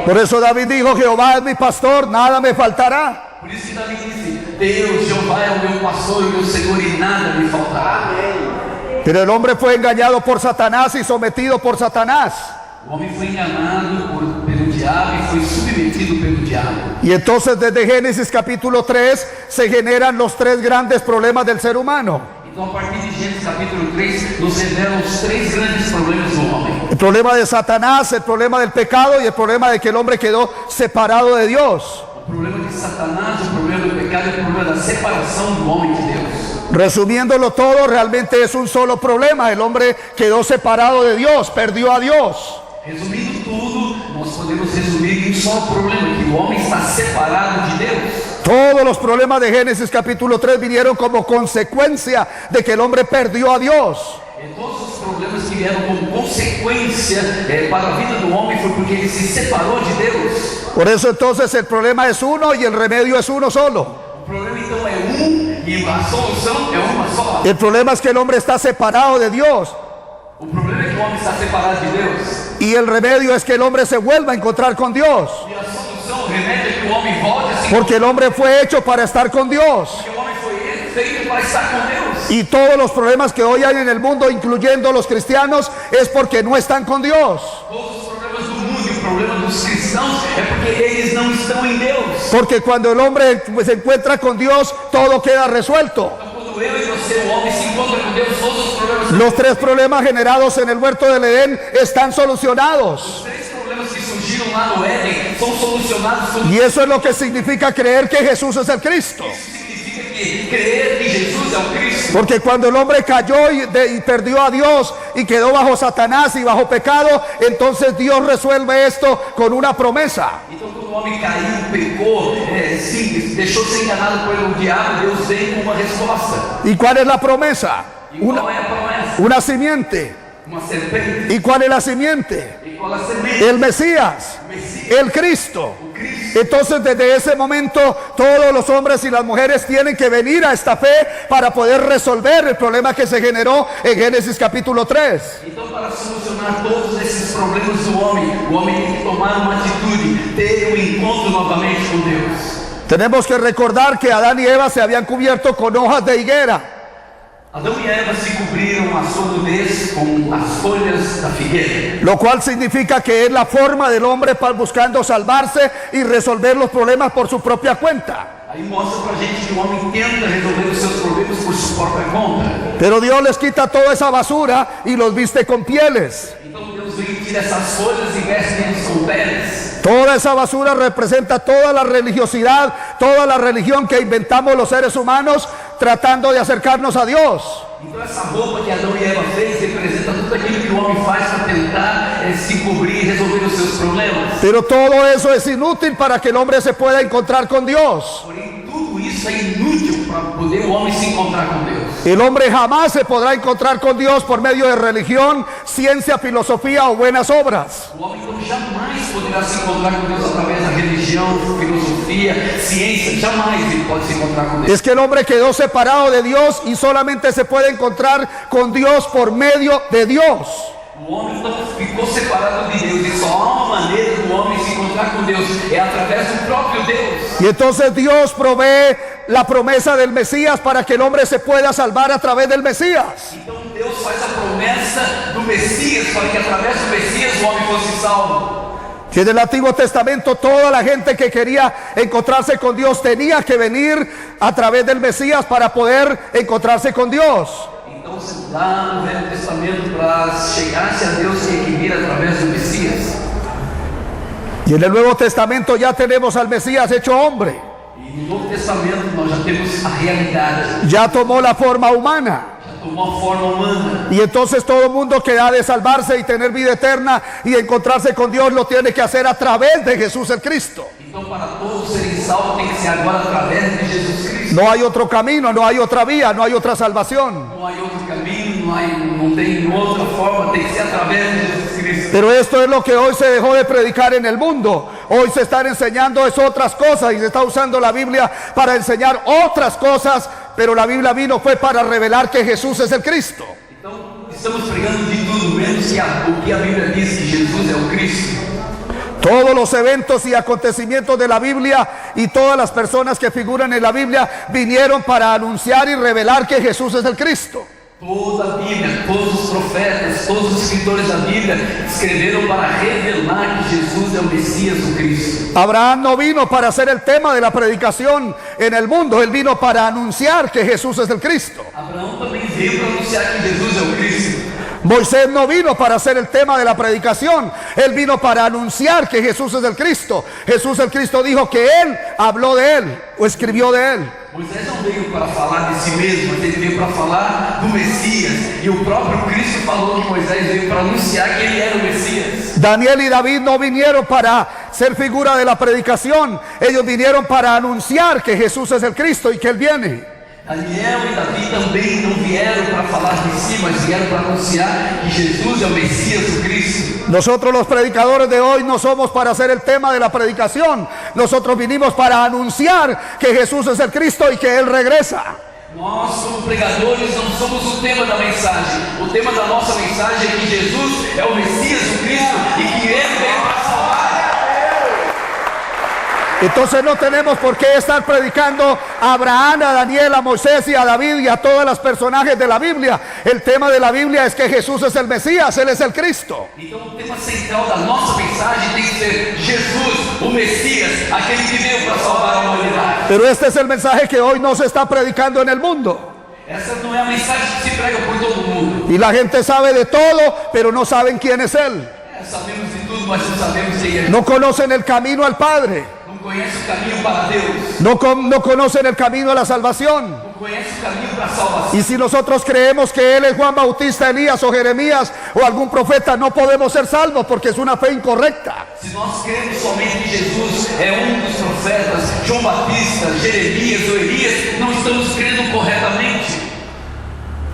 Por eso David dijo: Jehová es mi pastor, nada me faltará. Por isso que Davi disse: Deus, Jeová é o meu pastor e o meu Senhor e nada me faltará. Pero el hombre fue engañado por Satanás y sometido por Satanás. O homem foi enganado pelo diabo e foi submetido pelo diabo. Y entonces desde Génesis capítulo 3 se generan los tres grandes problemas del ser humano. Então, a partir de Gênesis capítulo 3, nos revelam os três grandes problemas do homem. El problema de Satanás, el problema del pecado y el problema de que el hombre quedó separado de Dios. O problema de Satanás, o problema do pecado e o problema da separação do homem de Deus. Resumiéndolo todo, realmente es un solo problema. El hombre quedó separado de Dios, perdió a Dios. Resumindo tudo, nós podemos resumir em um só problema, que o homem está separado de Deus. Todos los problemas de Génesis capítulo 3 vinieron como consecuencia de que el hombre perdió a Dios. Todos os problemas que vieram como consequência para a vida do homem foi porque ele se separou de Deus. Por eso entonces el problema es uno y el remedio es uno solo. O problema então é e a solução é uma só. El problema es que el hombre está separado de Dios. O problema é que o homem está separado de Deus. Y el remedio es que el hombre se vuelva a encontrar con Dios. E a solução, o remédio é que o homem volte a se Porque el hombre fue hecho para estar con Dios. Porque o homem foi feito para estar com Deus. Y todos los problemas que hoy hay en el mundo, incluyendo los cristianos, es porque no están con Dios. Todos os problemas do mundo e o problema dos cristãos é porque eles não estão em Deus. Porque cuando el hombre se encuentra con Dios, todo queda resuelto. Quando eu e você, o homem, se encontra com Deus, todos os problemas Los tres problemas generados en el huerto del Edén están solucionados. Os três problemas que surgiram lá no Éden são solucionados. Y eso es lo que significa creer que Jesús es el Cristo. Significa que creer que Jesus é o Cristo. Porque cuando el hombre cayó y perdió a Dios y quedó bajo Satanás y bajo pecado, entonces Dios resuelve esto con una promesa. Então, quando o homem caiu, pecou, deixou-se enganado pelo diabo, Deus veio com uma resposta. ¿Y cuál es la promesa? E qual é a promessa? Una simiente. Uma serpente. ¿Y cuál es la simiente? E qual a semente? El Mesías, O Messias. el Cristo. O Cristo. Entonces desde ese momento todos los hombres y las mujeres tienen que venir a esta fe para poder resolver el problema que se generó en Génesis capítulo 3. Então, para solucionar todos esses problemas do homem, o homem tem que tomar uma atitude, ter um encontro novamente com Deus. Tenemos que recordar que Adán y Eva se habían cubierto con hojas de higuera. Adão e Eva se cobriram a sua nudez com as folhas da figueira. Lo cual significa que es la forma del hombre buscando salvarse y resolver los problemas por su propia cuenta. Aí mostra pra gente que o homem tenta resolver os seus problemas por sua própria conta. Pero Dios les quita toda esa basura y los viste con pieles. Então Deus vem e tira essas folhas e veste eles com peles. Toda esa basura representa toda la religiosidad, toda la religión que inventamos los seres humanos tratando de acercarnos a Dios. Então essa roupa que Adão e Eva fez representa tudo aquilo que o homem faz para tentar se cobrir e resolver os seus problemas. Pero todo eso es inútil para que el hombre se pueda encontrar con Dios. Porém, tudo isso é inútil para poder o homem se encontrar com Deus. El hombre jamás se podrá encontrar con Dios por medio de religión, ciencia, filosofía o buenas obras. O homem então jamais poderá se encontrar com Deus através da religião, filosofia, ciência. Jamais ele pode se encontrar com Deus. Es que el hombre quedó separado de Dios y solamente se puede encontrar con Dios por medio de Dios. O homem então ficou separado de Deus e só há uma maneira do homem se encontrar com Deus, é através do próprio Deus. Y entonces Dios provee la promesa del Mesías para que el hombre se pueda salvar a través del Mesías. Então Deus faz a promessa do Messias para que através do Messias o homem fosse salvo. Que en el Antiguo Testamento toda la gente que quería encontrarse con Dios tenía que venir a través del Mesías para poder encontrarse con Dios. Então, lá no Velho Testamento, para chegar-se a Deus, tinha que vir através do Messias. Y en el Nuevo Testamento ya tenemos al Mesías hecho hombre. E no Novo Testamento nós já temos a realidade. Ya tomó la forma humana. tomou a forma humana. Y entonces todo el mundo que ha de salvarse y tener vida eterna y encontrarse con Dios lo tiene que hacer a través de Jesús el Cristo. Então, para todos serem salvos, tem que ser agora através de Jesus Cristo. No hay otro camino, no hay otra vía, no hay otra salvación. Não há outro caminho, não tem outra forma, tem que ser através de Jesus Cristo. Pero esto es lo que hoy se dejó de predicar en el mundo. Hoy se están enseñando otras cosas y se está usando la Biblia para enseñar otras cosas, pero la Biblia vino fue para revelar que Jesús es el Cristo. Então, estamos pregando de tudo, menos que o que a Bíblia diz, que Jesus é o Cristo. Todos los eventos y acontecimientos de la Biblia y todas las personas que figuran en la Biblia vinieron para anunciar y revelar que Jesús es el Cristo. Toda a Bíblia, todos os profetas, todos os escritores da Bíblia escreveram para revelar que Jesus é o Messias, o Cristo. Abraham no vino para ser el tema de la predicación en el mundo, él vino para anunciar que Jesús es el Cristo. Abraão também veio para anunciar que Jesus é o Cristo. Moisés no vino para ser el tema de la predicación, él vino para anunciar que Jesús es el Cristo. Jesús el Cristo dijo que él habló de él o escribió de él. Moisés não veio para falar de si mesmo, mas ele veio para falar do Messias. E o próprio Cristo falou que Moisés veio para anunciar que ele era o Messias. Daniel y David no vinieron para ser figura de la predicación, ellos vinieron para anunciar que Jesús es el Cristo y que él viene. Daniel e Davi também não vieram para falar de si, mas vieram para anunciar que Jesus é o Messias, o Cristo. Nosotros los predicadores de hoy no somos para ser el tema de la predicación. Nosotros vinimos para anunciar que Jesús es el Cristo y que Él regresa. Nós, como pregadores, não somos o tema da mensagem. O tema da nossa mensagem é que Jesus é o Messias, o Cristo, e que Ele veio para salvar. Entonces no tenemos por qué estar predicando a Abraham, a Daniel, a Moisés y a David y a todos los personajes de la Biblia. El tema de la Biblia es que Jesús es el Mesías, Él es el Cristo. Então o tema central da nossa mensagem tem que ser Jesus, o Messias, aquele que veio para salvar a humanidade. Pero este es el mensaje que hoy no se está predicando en el mundo. Essa não é a mensagem que se prega por todo mundo. Y la gente sabe de todo, pero no saben quién es Él. Sabemos de tudo, mas não sabemos quem é. No conocen el camino al Padre. Não conhece o caminho para Deus. No conocen el camino a la salvación. Não conhece o caminho para a salvação. Y si nosotros creemos que Él es Juan Bautista, Elías o Jeremías o algún profeta, no podemos ser salvos porque es una fe incorrecta. Se nós cremos somente que Jesus é dos profetas, João Batista, Jeremias ou Elias, não estamos crendo corretamente.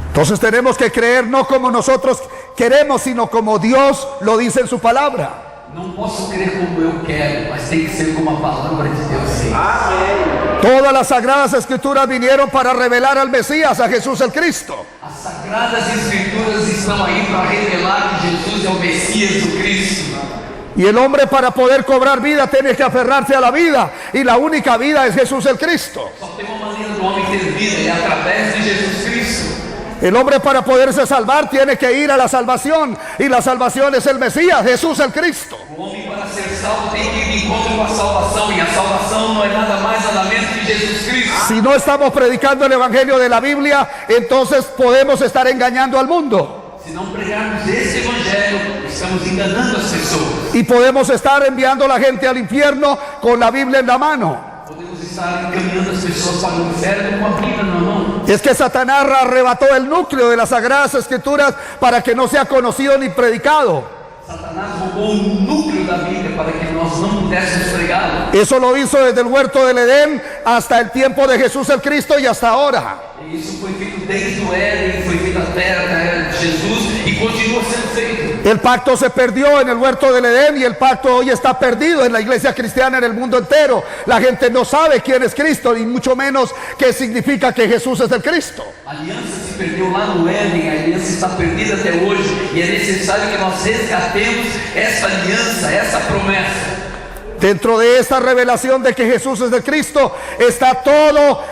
Entonces tenemos que creer no como nosotros queremos, sino como Dios lo dice en su palabra. Não posso crer como eu quero, mas tem que ser como a palavra de Deus diz. Amém. Todas las sagradas escrituras vinieron para revelar al Mesías, a Jesús el Cristo. As sagradas escrituras estão aí para revelar que Jesus é o Messias, o Cristo. Y el hombre para poder cobrar vida tiene que aferrarse a la vida. Y la única vida es Jesús el Cristo. Só tem uma maneira do homem ter vida, é através de Jesus Cristo. El hombre para poderse salvar tiene que ir a la salvación. Y la salvación es el Mesías, Jesús el Cristo. O homem para ser salvo tem que ir de encontro com a salvação. E a salvação não é nada mais, nada menos que Jesus Cristo. Si no estamos predicando el Evangelio de la Biblia, entonces podemos estar engañando al mundo. Se não pregarmos esse evangelho, estamos enganando as pessoas. Y podemos estar enviando a la gente al infierno con la Biblia en la mano. Podemos estar encaminhando as pessoas para o inferno com a Bíblia na mão. Es que Satanás arrebató el núcleo de las Sagradas Escrituras para que no sea conocido ni predicado. Satanás roubou o núcleo da Bíblia para que nós não pudéssemos pregá-lo. Eso lo hizo desde el huerto del Edén hasta el tiempo de Jesús el Cristo y hasta ahora. E isso foi feito desde o Éden, foi feito até a era de Jesus e continua sendo feito. El pacto se perdió en el huerto del Edén y el pacto hoy está perdido en la iglesia cristiana en el mundo entero. La gente no sabe quién es Cristo y mucho menos qué significa que Jesús es el Cristo. A aliança se perdeu lá no Éden, a aliança está perdida até hoje e é necessário que nós resgatemos essa aliança, essa promessa. Dentro de esta revelación de que Jesús es el Cristo está todo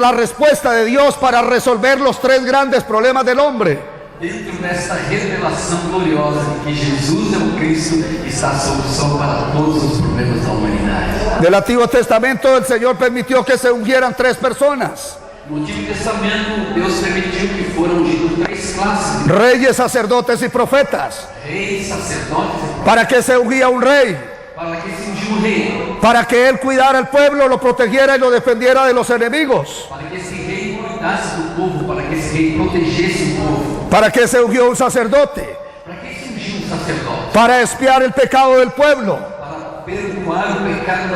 la respuesta de Dios para resolver los tres grandes problemas del hombre. Dentro desta revelação gloriosa de que Jesus é o Cristo, está a solução para todos os problemas da humanidade. Del Antiguo Testamento el Señor permitió que se ungieran tres personas: No Antigo Testamento, Deus permitiu que foram ungidos três classes: reyes, sacerdotes y profetas. reis, sacerdotes. ¿Para qué se ungía un rey? Para que se ungiu um rei, Para que él cuidara al pueblo, lo protegiera y lo defendiera de los enemigos. para que esse rei cuidasse do povo, para que esse rei protegesse o povo. ¿Para qué se ungió un sacerdote? Para que se ungiu um sacerdote? Para expiar el pecado del pueblo. Para perdoar o pecado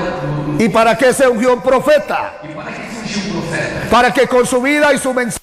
do ¿Y para qué se ungió un profeta? E para que se ungiu um profeta? Para que con su vida y su mensaje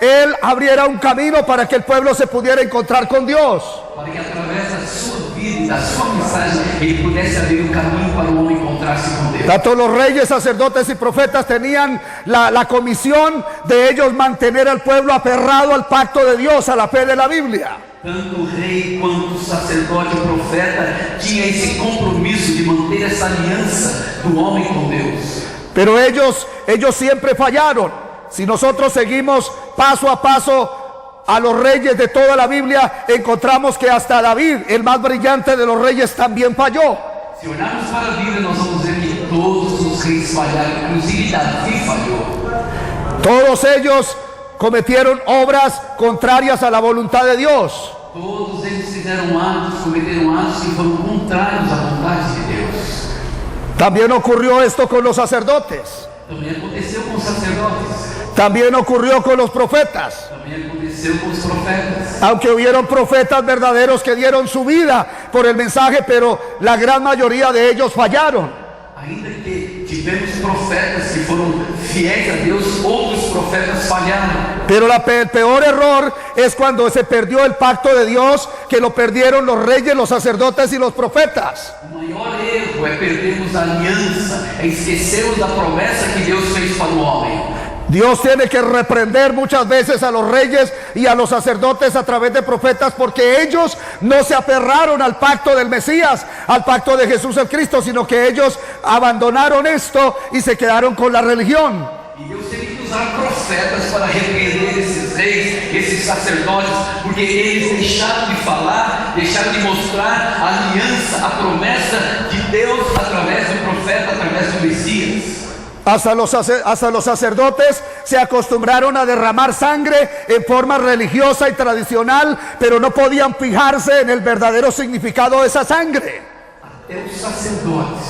él abriera un camino para que el pueblo se pudiera encontrar con Dios. Para que através da sua vida e da sua mensagem ele pudesse abrir um caminho para o homem encontrar-se com Deus. Tanto los reyes, sacerdotes y profetas tenían la comisión de ellos mantener al pueblo aferrado al pacto de Dios, a la fe de la Biblia. Tanto o rei quanto o sacerdote e o profeta tinha esse compromisso de manter essa aliança do homem com Deus. Pero ellos siempre fallaron. Si nosotros seguimos paso a paso a los reyes de toda la Biblia, encontramos que hasta David, el más brillante de los reyes, también falló. Se olharmos para a Bíblia, nós vamos ver que todos os reis falharam, inclusive Davi falhou. Todos ellos cometieron obras contrarias a la voluntad de Dios. Todos eles fizeram atos, cometeram atos que foram contrários à vontade de Deus. También ocurrió esto con los sacerdotes. Também aconteceu com os sacerdotes. También ocurrió con los profetas. Também aconteceu com os profetas. Aunque hubieron profetas verdaderos que dieron su vida por el mensaje, pero la gran mayoría de ellos fallaron. Ainda que tivemos profetas que foram fiéis a Deus, outros profetas falharam. Pero el peor error es cuando se perdió el pacto de Dios, que lo perdieron los reyes, los sacerdotes y los profetas. O maior erro é perdermos a aliança, é esquecermos da promessa que Deus fez para o homem. Dios tiene que reprender muchas veces a los reyes y a los sacerdotes a través de profetas, porque ellos no se aferraron al pacto del Mesías, al pacto de Jesús el Cristo, sino que ellos abandonaron esto y se quedaron con la religión. E Deus teve que usar profetas para repreender esses reis, esses sacerdotes, porque eles deixaram de falar, deixaram de mostrar a aliança, a promessa de Deus através do profeta, através do Messias. Hasta los sacerdotes se acostumbraron a derramar sangre en forma religiosa y tradicional, pero no podían fijarse en el verdadero significado de esa sangre. Até os sacerdotes,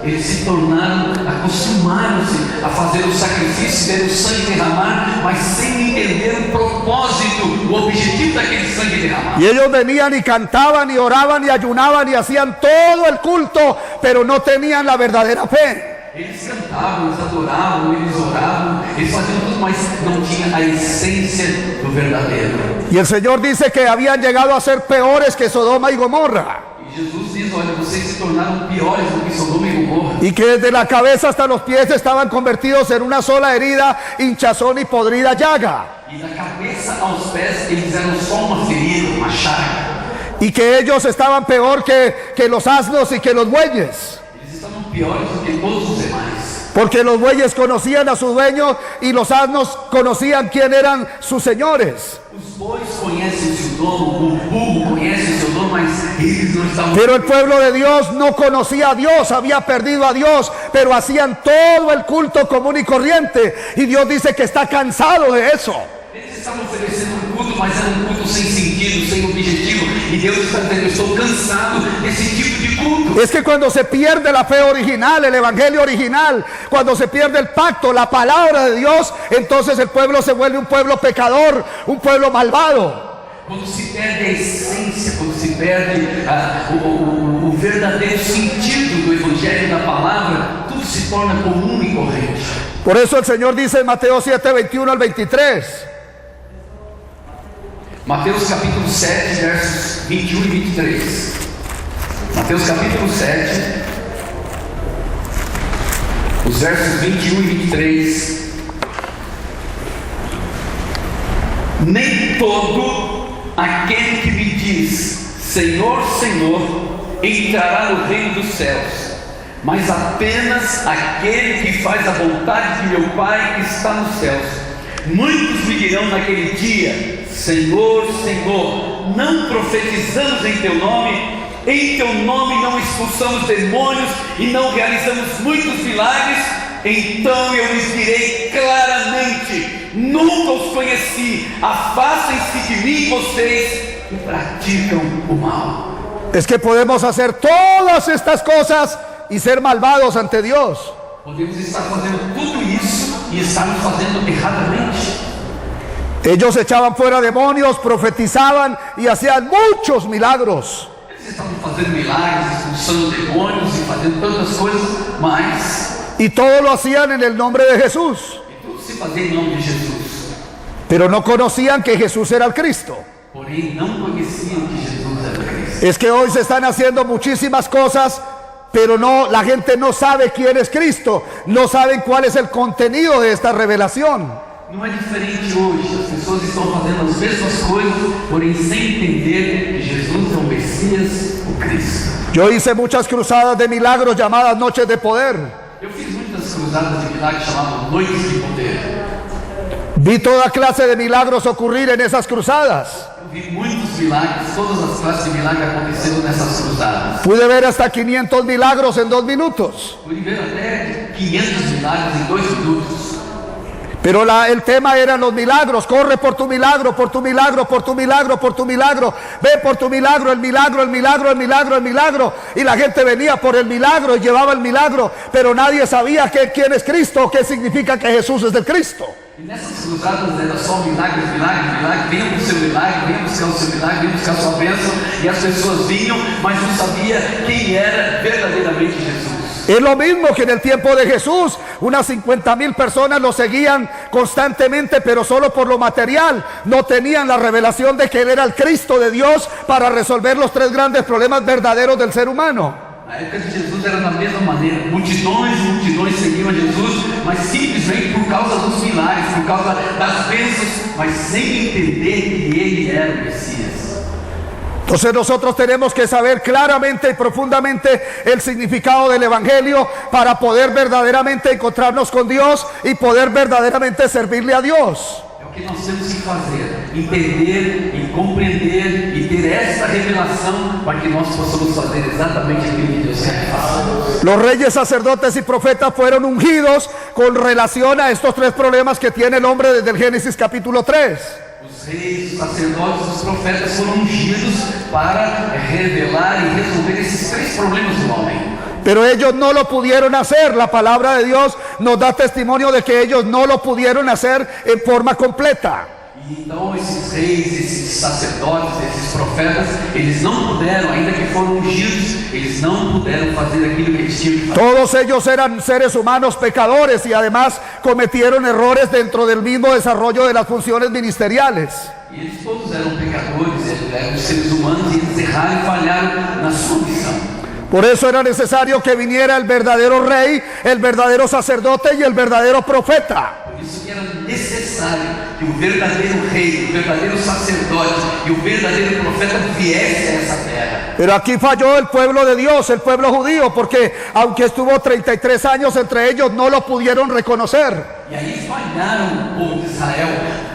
eles se tornaram, acostumaram-se a fazer o sacrifício, ver o sangue derramar, mas sem entender o propósito, o objetivo daquele sangue derramar. Y ellos venían y cantaban y oraban y ayunaban y hacían todo el culto, pero no tenían la verdadera fe. Eles cantavam, eles adoravam, eles oravam, eles faziam tudo, mas não tinha a essência do verdadeiro. Y el Señor dice que habían llegado a ser peores que Sodoma y Gomorra. E Jesus diz, olha, vocês se tornaram piores do que Sodoma e Gomorra. Y que desde la cabeza hasta los pies estaban convertidos en una sola herida, hinchazón y podrida llaga. E da cabeça aos pés eles eram só uma ferida, uma chaga. Y que ellos estaban peor que los asnos y que los bueyes. Eles estavam piores do que todos os demais. Porque los bueyes conocían a su dueño y los asnos conocían quién eran sus señores. Os bois conhecem o seu dono, o burro conhece o seu dono, mas eles não estavam. Pero el pueblo de Dios no conocía a Dios, había perdido a Dios, pero hacían todo el culto común y corriente. Y Dios dice que está cansado de eso. Eles estavam oferecendo um culto, mas era um culto sem sentido, sem objetivo. E Deus está dizendo, eu estou cansado desse tipo de culto. Es que cuando se pierde la fe original, el evangelio original, cuando se pierde el pacto, la palabra de Dios, entonces el pueblo se vuelve un pueblo pecador, un pueblo malvado. Quando se perde a essência, quando se perde o verdadeiro sentido do evangelho, da palavra, tudo se torna comum e corrente. Por eso el Señor dice en Mateo 7, 21 al 23. Mateus capítulo 7, versos 21 e 23. Mateus capítulo 7, os versos 21 e 23. Nem todo aquele que me diz Senhor, Senhor, entrará no reino dos céus, mas apenas aquele que faz a vontade de meu Pai que está nos céus. Muitos me dirão naquele dia: Senhor, Senhor, não profetizamos em teu nome, em teu nome não expulsamos demônios e não realizamos muitos milagres? Então eu lhes direi claramente: nunca os conheci, afastem-se de mim vocês que praticam o mal. Es que podemos hacer todas estas cosas y ser malvados ante Dios. Podemos estar fazendo tudo isso e estarmos fazendo erradamente. Ellos echaban fuera demonios, profetizaban y hacían muchos milagros. Eles estavam fazendo milagres, expulsando demônios e fazendo tantas coisas, mas Y todo lo hacían en el nombre de Jesús. tudo se fazia em nome de Jesus. Pero no conocían que Jesús era el Cristo. Porém, não conheciam que Jesus era o Cristo. Es que hoy se están haciendo muchísimas cosas, pero no, la gente no sabe quién es Cristo, no saben cuál es el contenido de esta revelación. Não é diferente hoje. As pessoas estão fazendo as mesmas coisas, porém sem entender que Jesus é o Messias, o Cristo. Yo hice muchas cruzadas de milagros llamadas Noches de Poder. Eu fiz muitas cruzadas de milagres chamadas Noites de Poder. Vi toda clase de milagros ocurrir en esas cruzadas. Eu vi muitos milagres, todas as classes de milagres acontecendo nessas cruzadas. Pude ver hasta 500 milagros en 2 minutos. Pude ver até 500 milagres em 2 minutos. Pero el tema eran los milagros. Corre por tu milagro, por tu milagro, por tu milagro, por tu milagro. Ve por tu milagro, el milagro, el milagro, el milagro, el milagro. Y la gente venía por el milagro y llevaba el milagro. Pero nadie sabía quién es Cristo, qué significa que Jesús es el Cristo. E nessas cruzadas era só milagres, milagres, milagres. Venha buscar o seu milagre, venha buscar o seu milagre, venha buscar a sua bênção. E as pessoas vinham, mas não sabia quem era verdadeiramente Jesus. Es lo mismo que en el tiempo de Jesús, unas 50,000 personas lo seguían constantemente, pero solo por lo material. No tenían la revelación de que Él era el Cristo de Dios para resolver los 3 grandes problemas verdaderos del ser humano. Na época de Jesus era da mesma maneira. Multidões e multidões seguiam a Jesus, mas simplesmente por causa dos milagres, por causa das bênçãos, mas sem entender que Ele era o Messias. Entonces nosotros tenemos que saber claramente y profundamente el significado del Evangelio para poder verdaderamente encontrarnos con Dios y poder verdaderamente servirle a Dios. É o que nós temos que fazer, entender e compreender e ter essa revelação para que nós possamos fazer exatamente aquilo que Deus quer que façamos. Los reyes, sacerdotes y profetas fueron ungidos con relación a estos 3 problemas que tiene el hombre desde el Génesis capítulo 3. Os reis, os sacerdotes, os profetas foram ungidos para revelar e resolver esses 3 problemas do homem. Pero ellos no lo pudieron hacer. La palabra de Dios nos da testimonio de que ellos no lo pudieron hacer en forma completa. E então esses reis, esses sacerdotes, esses profetas, eles não puderam, ainda que foram ungidos, eles não puderam fazer aquilo que eles tinham que fazer. Todos ellos eran seres humanos pecadores y además cometieron errores dentro del mismo desarrollo de las funciones ministeriales. E eles todos eram pecadores, eles eram seres humanos e eles erraram e falharam na sua missão. Por eso era necesario que viniera el verdadero rey, el verdadero sacerdote y el verdadero profeta. Por isso que era necessário que o verdadeiro rei, o verdadeiro sacerdote e o verdadeiro profeta viesse a essa terra. Pero aquí falló el pueblo de Dios, el pueblo judío, porque aunque estuvo 33 años entre ellos, no lo pudieron reconocer. E aí falharam o povo de Israel.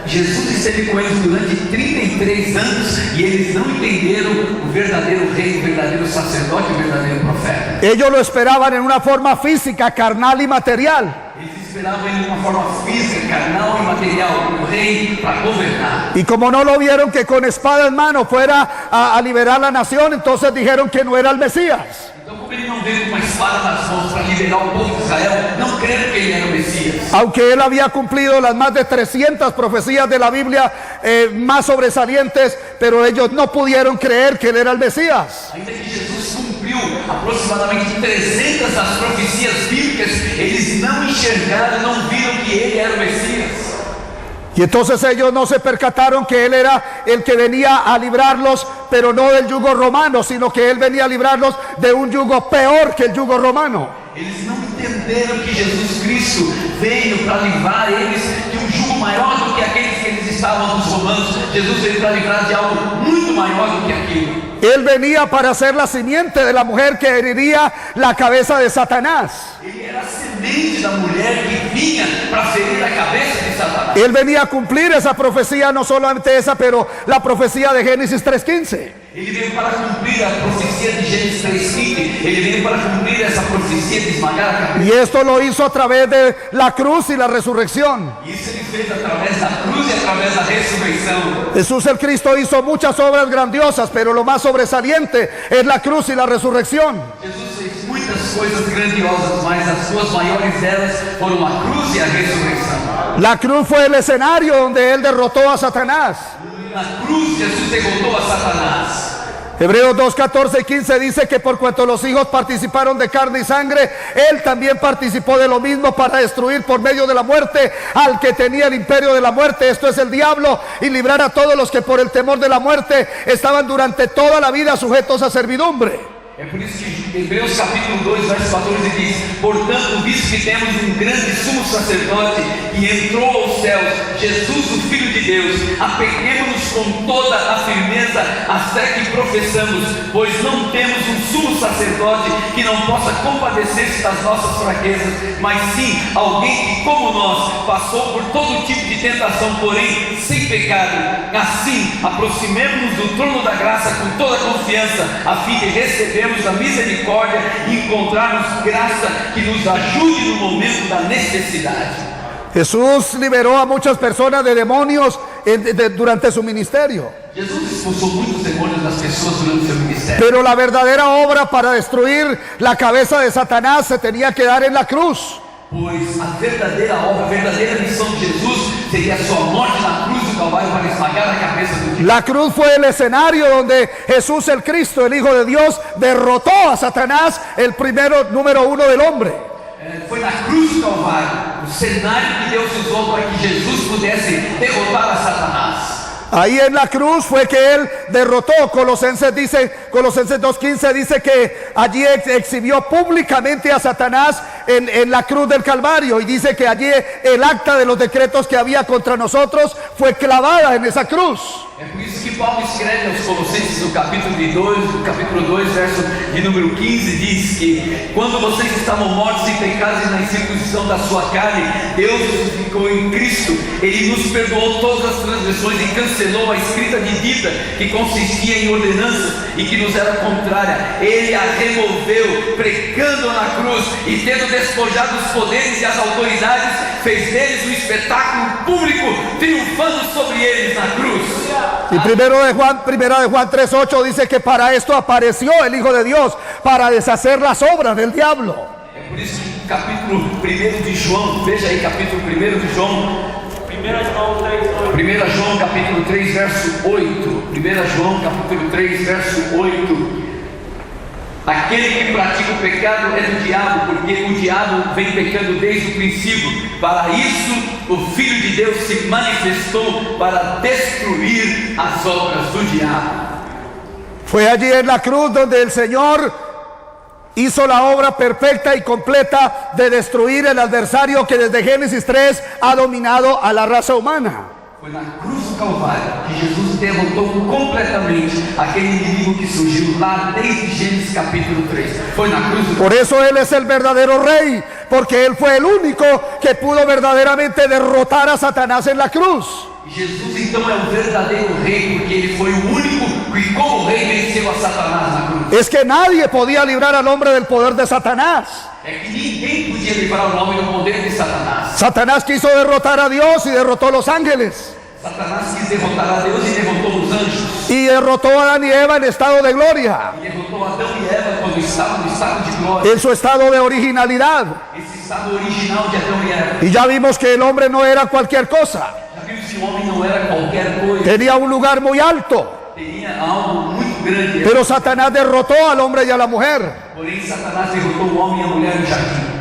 Jesus esteve com eles durante 33 anos e eles não entenderam o verdadeiro rei, o verdadeiro sacerdote, o verdadeiro profeta. Ellos lo esperaban en una forma física, carnal y material. Eles esperavam ele de uma forma física, carnal e material, o rei para governar. Y como no lo vieron que con espada en mano fuera a liberar la nación, entonces dijeron que no era el Mesías. Então, como ele não veio com uma espada nas mãos para liberar o povo de Israel, não creram que ele era o Messias. Aunque él había cumplido las más de 300 profecías de la Biblia más sobresalientes, pero ellos no pudieron creer que él era el Mesías. Ainda que Jesus cumpriu aproximadamente 300 das profecias bíblicas, eles não enxergaram, não viram que ele era o Messias. Y entonces ellos no se percataron que él era el que venía a librarlos, pero no del yugo romano, sino que él venía a librarlos de un yugo peor que el yugo romano. Eles não entenderam que Jesus Cristo veio para livrar eles de um jugo maior do que aqueles que eles estavam dos romanos. Jesus veio para livrar de algo muito maior do que aquilo. Él venía para ser la simiente de la mujer que heriría la cabeza de Satanás. Ele era a semente da mulher que vinha para ferir a cabeça de Satanás. Él venía a cumplir esa profecía, no solamente esa, pero la profecía de Génesis 3:15. Ele veio para cumprir a profecia de Gênesis 3:15. Ele veio para cumplir essa profecia de esmagar a cabeça. Y esto lo hizo a través de la cruz y la resurrección. Isso ele fez através da cruz e através da ressurreição. Jesús el Cristo hizo muchas obras grandiosas, pero lo más sobresaliente es la cruz y la resurrección. Jesus fez muitas coisas grandiosas, mas as suas maiores delas foram a cruz e a ressurreição. La cruz fue el escenario donde él derrotó a Satanás. Na cruz, Jesus derrotou a Satanás. Hebreos 2, 14 y 15 dice que por cuanto los hijos participaron de carne y sangre, él también participó de lo mismo para destruir por medio de la muerte al que tenía el imperio de la muerte, esto es el diablo, y librar a todos los que por el temor de la muerte estaban durante toda la vida sujetos a servidumbre. É por isso que Hebreus capítulo 2, verso 14 diz: portanto, visto que temos grande sumo sacerdote que entrou aos céus, Jesus, o Filho de Deus, apeguemos-nos com toda a firmeza à fé que professamos, pois não temos sumo sacerdote que não possa compadecer-se das nossas fraquezas, mas sim alguém que, como nós, passou por todo tipo de tentação, porém sem pecado. Assim, aproximemo-nos do trono da graça com toda confiança, a fim de recebermos a misericórdia e encontrarmos graça que nos ajude no momento da necessidade. Jesús liberó a muchas personas de demonios durante su ministerio. Jesus expulsou muitos demônios das pessoas durante o seu ministério. Pero la verdadera obra para destruir la cabeza de Satanás se tenía que dar en la cruz. Pois a verdadeira obra, a verdadeira missão de Jesus seria a sua morte na cruz do Calvário para esmagar a cabeça do diabo. La cruz fue el escenario donde Jesús el Cristo, el Hijo de Dios, derrotó a Satanás, el número uno del hombre. Foi na cruz do Calvário o cenário que Deus usou para que Jesus pudesse derrotar a Satanás. Ahí en la cruz fue que él derrotó. Colosenses 2:15 dice que allí exhibió públicamente a Satanás en la cruz del Calvario, y dice que allí el acta de los decretos que había contra nosotros fue clavada en esa cruz. É por isso que Paulo escreve aos Colossenses no capítulo 2, verso de número 15, diz que quando vocês estavam mortos em pecados e na incircuncisão da sua carne, Deus nos ficou em Cristo. Ele nos perdoou todas as transgressões e cancelou a escrita de dívida que consistia em ordenanças e que nos era contrária. Ele a removeu, pregando na cruz, e tendo despojado os poderes e as autoridades, fez deles um espetáculo público, triunfando sobre eles na cruz. Y primera de Juan 3:8 dice que para esto apareció el Hijo de Dios, para deshacer las obras del diablo. É por isso que capítulo 1 de João, veja aí capítulo 1 de João, 1 João capítulo 3, verso 8, 1 João capítulo 3, verso 8. Aquele que pratica o pecado é do diabo, porque o diabo vem pecando desde o princípio. Para isso o Filho de Deus se manifestou, para destruir as obras do diabo. Fue allí en la cruz donde el Señor hizo la obra perfecta y completa de destruir el adversario que desde Génesis 3 ha dominado a la raza humana. Foi na cruz do Calvário que Jesus derrotou completamente aquele inimigo que surgiu lá desde Gênesis capítulo 3. Foi na cruz do Calvário. Por eso Él es el verdadero rey, porque Él fue el único que pudo verdaderamente derrotar a Satanás en la cruz. Jesus então é o verdadeiro rei, porque ele foi o único que como rei venceu a Satanás na cruz. Es que nadie podía librar al hombre del poder de Satanás. É que ninguém podia livrar o homem do poder de Satanás. Satanás quiso derrotar a Dios y derrotó a los ángeles. Satanás quis derrotar a Deus e derrotou os anjos. Y derrotó a Adán y Eva en estado de gloria, E derrotou Adão e Eva quando estavam no estado de glória. en su estado de originalidad. Esse estado original de Adão e Eva. Y ya vimos que el hombre no era cualquier cosa. Já vimos que o homem não era qualquer coisa. Tenía un lugar muy alto. Tinha algo muito grande. Pero Satanás derrotó al hombre y a la mujer. Porém, Satanás derrotou o homem e a mulher no jardim.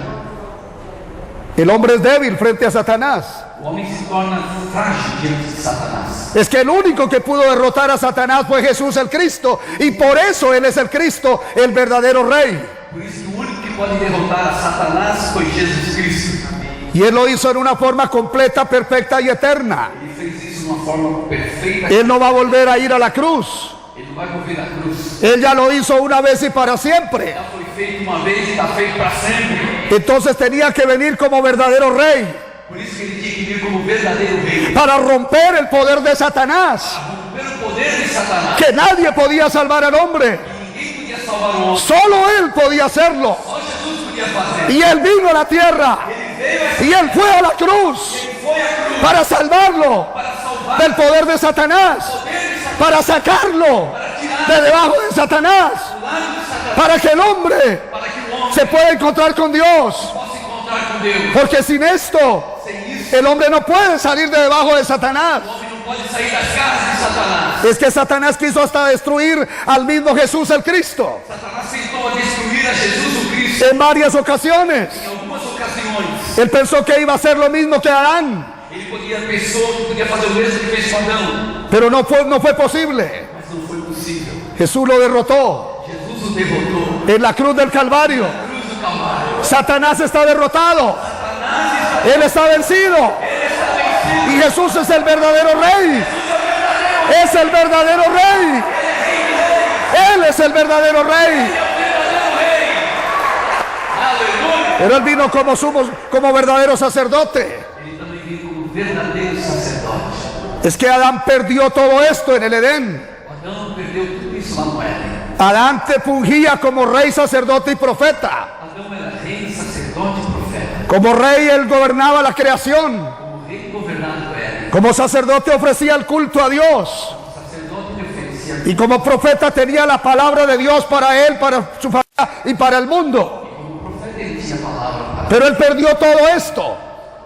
El hombre es débil frente a Satanás. O homem se torna frágil diante de Satanás. Es que el único que pudo derrotar a Satanás fue Jesús el Cristo. Y por eso Él es el Cristo, el verdadero rey. Por isso que o único que pode derrotar a Satanás foi Jesus Cristo. Y Él lo hizo en una forma completa, perfecta y eterna. Ele fez isso de uma forma perfeita. Él no va a volver a ir a la cruz. Ele não vai volver à cruz. Él ya lo hizo una vez y para siempre. Já foi feito uma vez e está feito para sempre. Entonces tenía que venir como verdadero rey Por isso que ele tinha que vir como verdadeiro rei. para romper el poder de Satanás, Romper o poder de Satanás. que nadie podía salvar al hombre. Ninguém podia salvar o homem. Solo Él podía hacerlo. Só Jesus podia fazer. Y Él vino a la tierra Ele veio aqui. y Él fue a la cruz Ele foi à cruz para salvarlo para salvar del poder de Satanás, o poder de Satanás. para sacarlo Para tirar de debajo de Satanás, do lado de Satanás. para que el hombre Para que o homem se pueda encontrar con Dios. possa encontrar com Deus. Porque sin esto Sem isso, El hombre no puede salir de debajo de Satanás. O homem não pode sair das garras de Satanás. Es que Satanás quiso hasta destruir al mismo Jesús el Cristo Satanás tentou destruir a Jesus o Cristo en varias ocasiones. em algumas ocasiões. Él pensó que iba a hacer lo mismo que Adán, Pensou que podia fazer o mesmo que fez com Adão, pero no fue posible. mas não foi possível. Jesús lo derrotó Jesus o derrotou en la cruz del Calvario. na cruz do Calvário. Satanás está derrotado. Él está vencido. Y Jesús es el verdadero rey. Es el verdadero rey. Él es el verdadero rey. Aleluia! Pero él vino como verdadero sacerdote. Ele também veio como verdadeiro sacerdote. Es que Adán perdió todo esto en el Edén. Adão perdeu tudo isso lá no Éden. Adán te fungía como rey, sacerdote y profeta. Adão era rei, sacerdote e profeta. Como rey él gobernaba la creación. Como rei governando o Éden. Como sacerdote ofrecía el culto a Dios. Como sacerdote ele oferecia. Y como profeta tenía la palabra de Dios para él, para su familia y para el mundo. Como profeta ele tinha palavra para. Pero él perdió todo esto.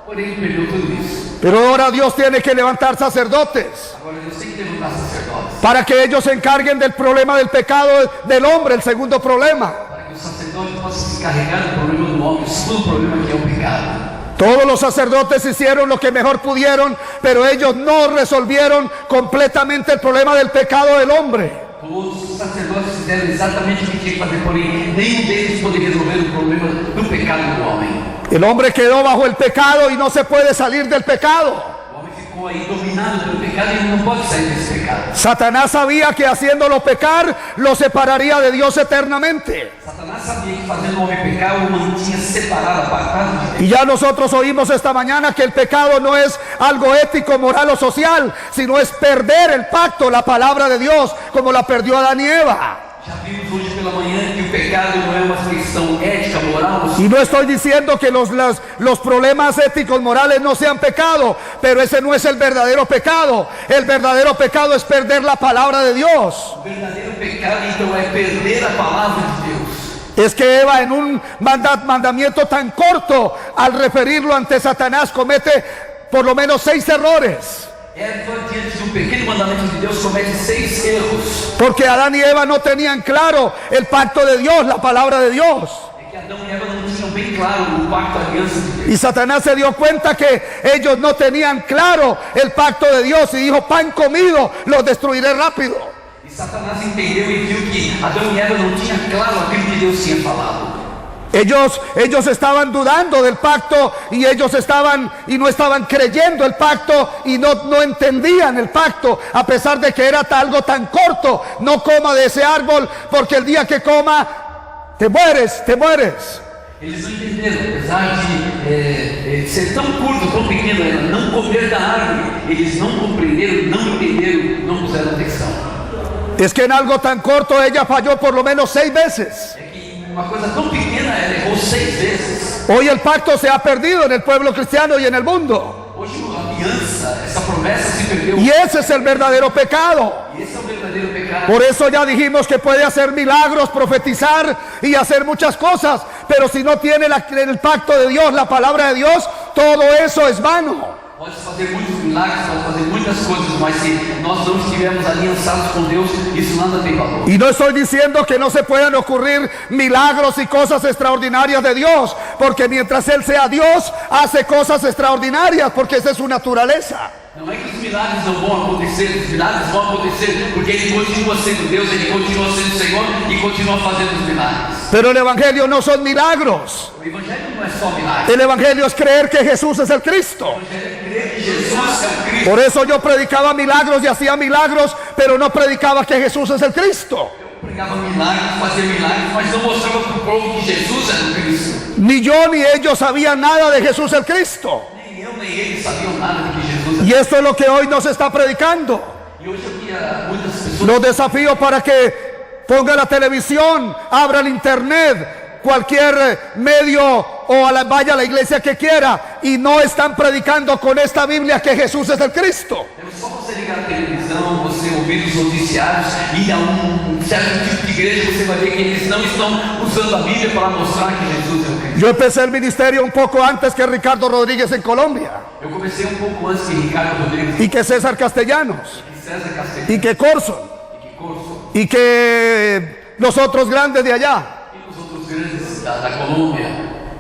Porém ele perdeu tudo isso. Pero ahora Dios tiene que levantar sacerdotes Agora Deus tem que levantar sacerdotes. para que ellos se encarguen del problema del pecado del hombre, el segundo problema. Para que o sacerdote possa se carregar do problema do homem, o segundo problema que é o pecado. Todos los sacerdotes hicieron lo que mejor pudieron, pero ellos no resolvieron completamente el problema del pecado del hombre. Todos os sacerdotes fizeram exatamente o que tinha que fazer, porém nenhum deles pôde resolver o problema do pecado do homem. El hombre quedó bajo el pecado y no se puede salir del pecado. O homem ficou aí dominado pelo pecado e ele não pode sair desse pecado. Satanás sabía que haciéndolo pecar, lo separaría de Dios eternamente. Satanás sabia que fazendo o homem pecar o mantinha separado, apartado de Deus. Y ya nosotros oímos esta mañana que el pecado no es algo ético, moral o social, sino es perder el pacto, la palabra de Dios, como la perdió Adán y Eva. Já vimos hoje pela manhã que o pecado não é uma questão ética, moral. Y no estoy diciendo que los problemas éticos, morales no sean pecado, pero ese no es el verdadero pecado. El verdadero pecado es perder la palabra de Dios. O verdadeiro pecado então é perder a palavra de Deus. Es que Eva en un mandamiento tan corto, al referirlo ante Satanás, comete por lo menos 6 errores. Eva, diante de pequeno mandamento de Deus, comete 6 erros. Porque Adán y Eva no tenían claro el pacto de Dios, la palabra de Dios. É que Adão e Eva não tinham bem claro o pacto, a aliança de Deus. Y Satanás se dio cuenta que ellos no tenían claro el pacto de Dios y dijo: pan comido, los destruiré rápido. E Satanás entendeu e viu que Adão e Eva não tinham claro aquilo que Deus tinha falado. Ellos estaban dudando del pacto y no estaban creyendo el pacto y no entendían el pacto, a pesar de que era algo tan corto. No coma de ese árbol porque el día que coma te mueres. Eles não entenderam, apesar de ser tão curto, tão pequeno, era não comer da árvore. Eles não compreenderam, não entenderam, não puseram atenção. Es que en algo tan corto ella falló por lo menos 6 veces. É que uma coisa tão pequena, ela errou 6 vezes. Hoy el pacto se ha perdido en el pueblo cristiano y en el mundo. Hoje a aliança, essa promessa se perdeu. Y ese es el verdadero pecado. E esse é o verdadeiro pecado. Por eso ya dijimos que puede hacer milagros, profetizar y hacer muchas cosas, pero si no tiene el pacto de Dios, la palabra de Dios, todo eso es vano. Pode fazer muitos milagres, pode fazer muitas coisas, mas se nós não estivermos aliançados com Deus, isso nada tem valor. Y no estoy diciendo que no se puedan ocurrir milagros y cosas extraordinarias de Dios, porque mientras Él sea Dios, hace cosas extraordinarias, porque esa es su naturaleza. Não é que os milagres não vão acontecer, os milagres vão acontecer porque Ele continua sendo Deus, Ele continua sendo Senhor e continua fazendo os milagres. Pero el Evangelio no son milagros. O Evangelho não é só milagre. El Evangelio es creer que Jesús es el Cristo. O Evangelho é crer que Jesus é o Cristo. Por eso yo predicaba milagros y hacía milagros, pero no predicaba que Jesús es el Cristo. Eu pregava milagres, fazia milagres, mas não mostrava para o povo que Jesus era o Cristo. Ni yo ni ellos sabían nada de Jesús el Cristo. Nem eu, nem eles sabiam nada de que Jesus era. Y esto es lo que hoy nos está predicando. E hoje eu via muitas pessoas. Los desafío para que ponga la televisión, abra el internet, cualquier medio o vaya a la iglesia que quiera y no están predicando con esta Biblia que Jesús es el Cristo. É só você ligar a televisão, você ouvir os noticiários, ir a certo tipo de igreja, você vai ver que eles não estão usando a Bíblia para mostrar que Jesus é o Cristo. Yo empecé el ministerio un poco antes que Ricardo Rodríguez en Colombia. Eu comecei pouco antes que Ricardo Rodrigues y que César Castellanos e César Castellanos y que Corson e que Corso y que los otros grandes de allá, e os outros grandes da Colômbia.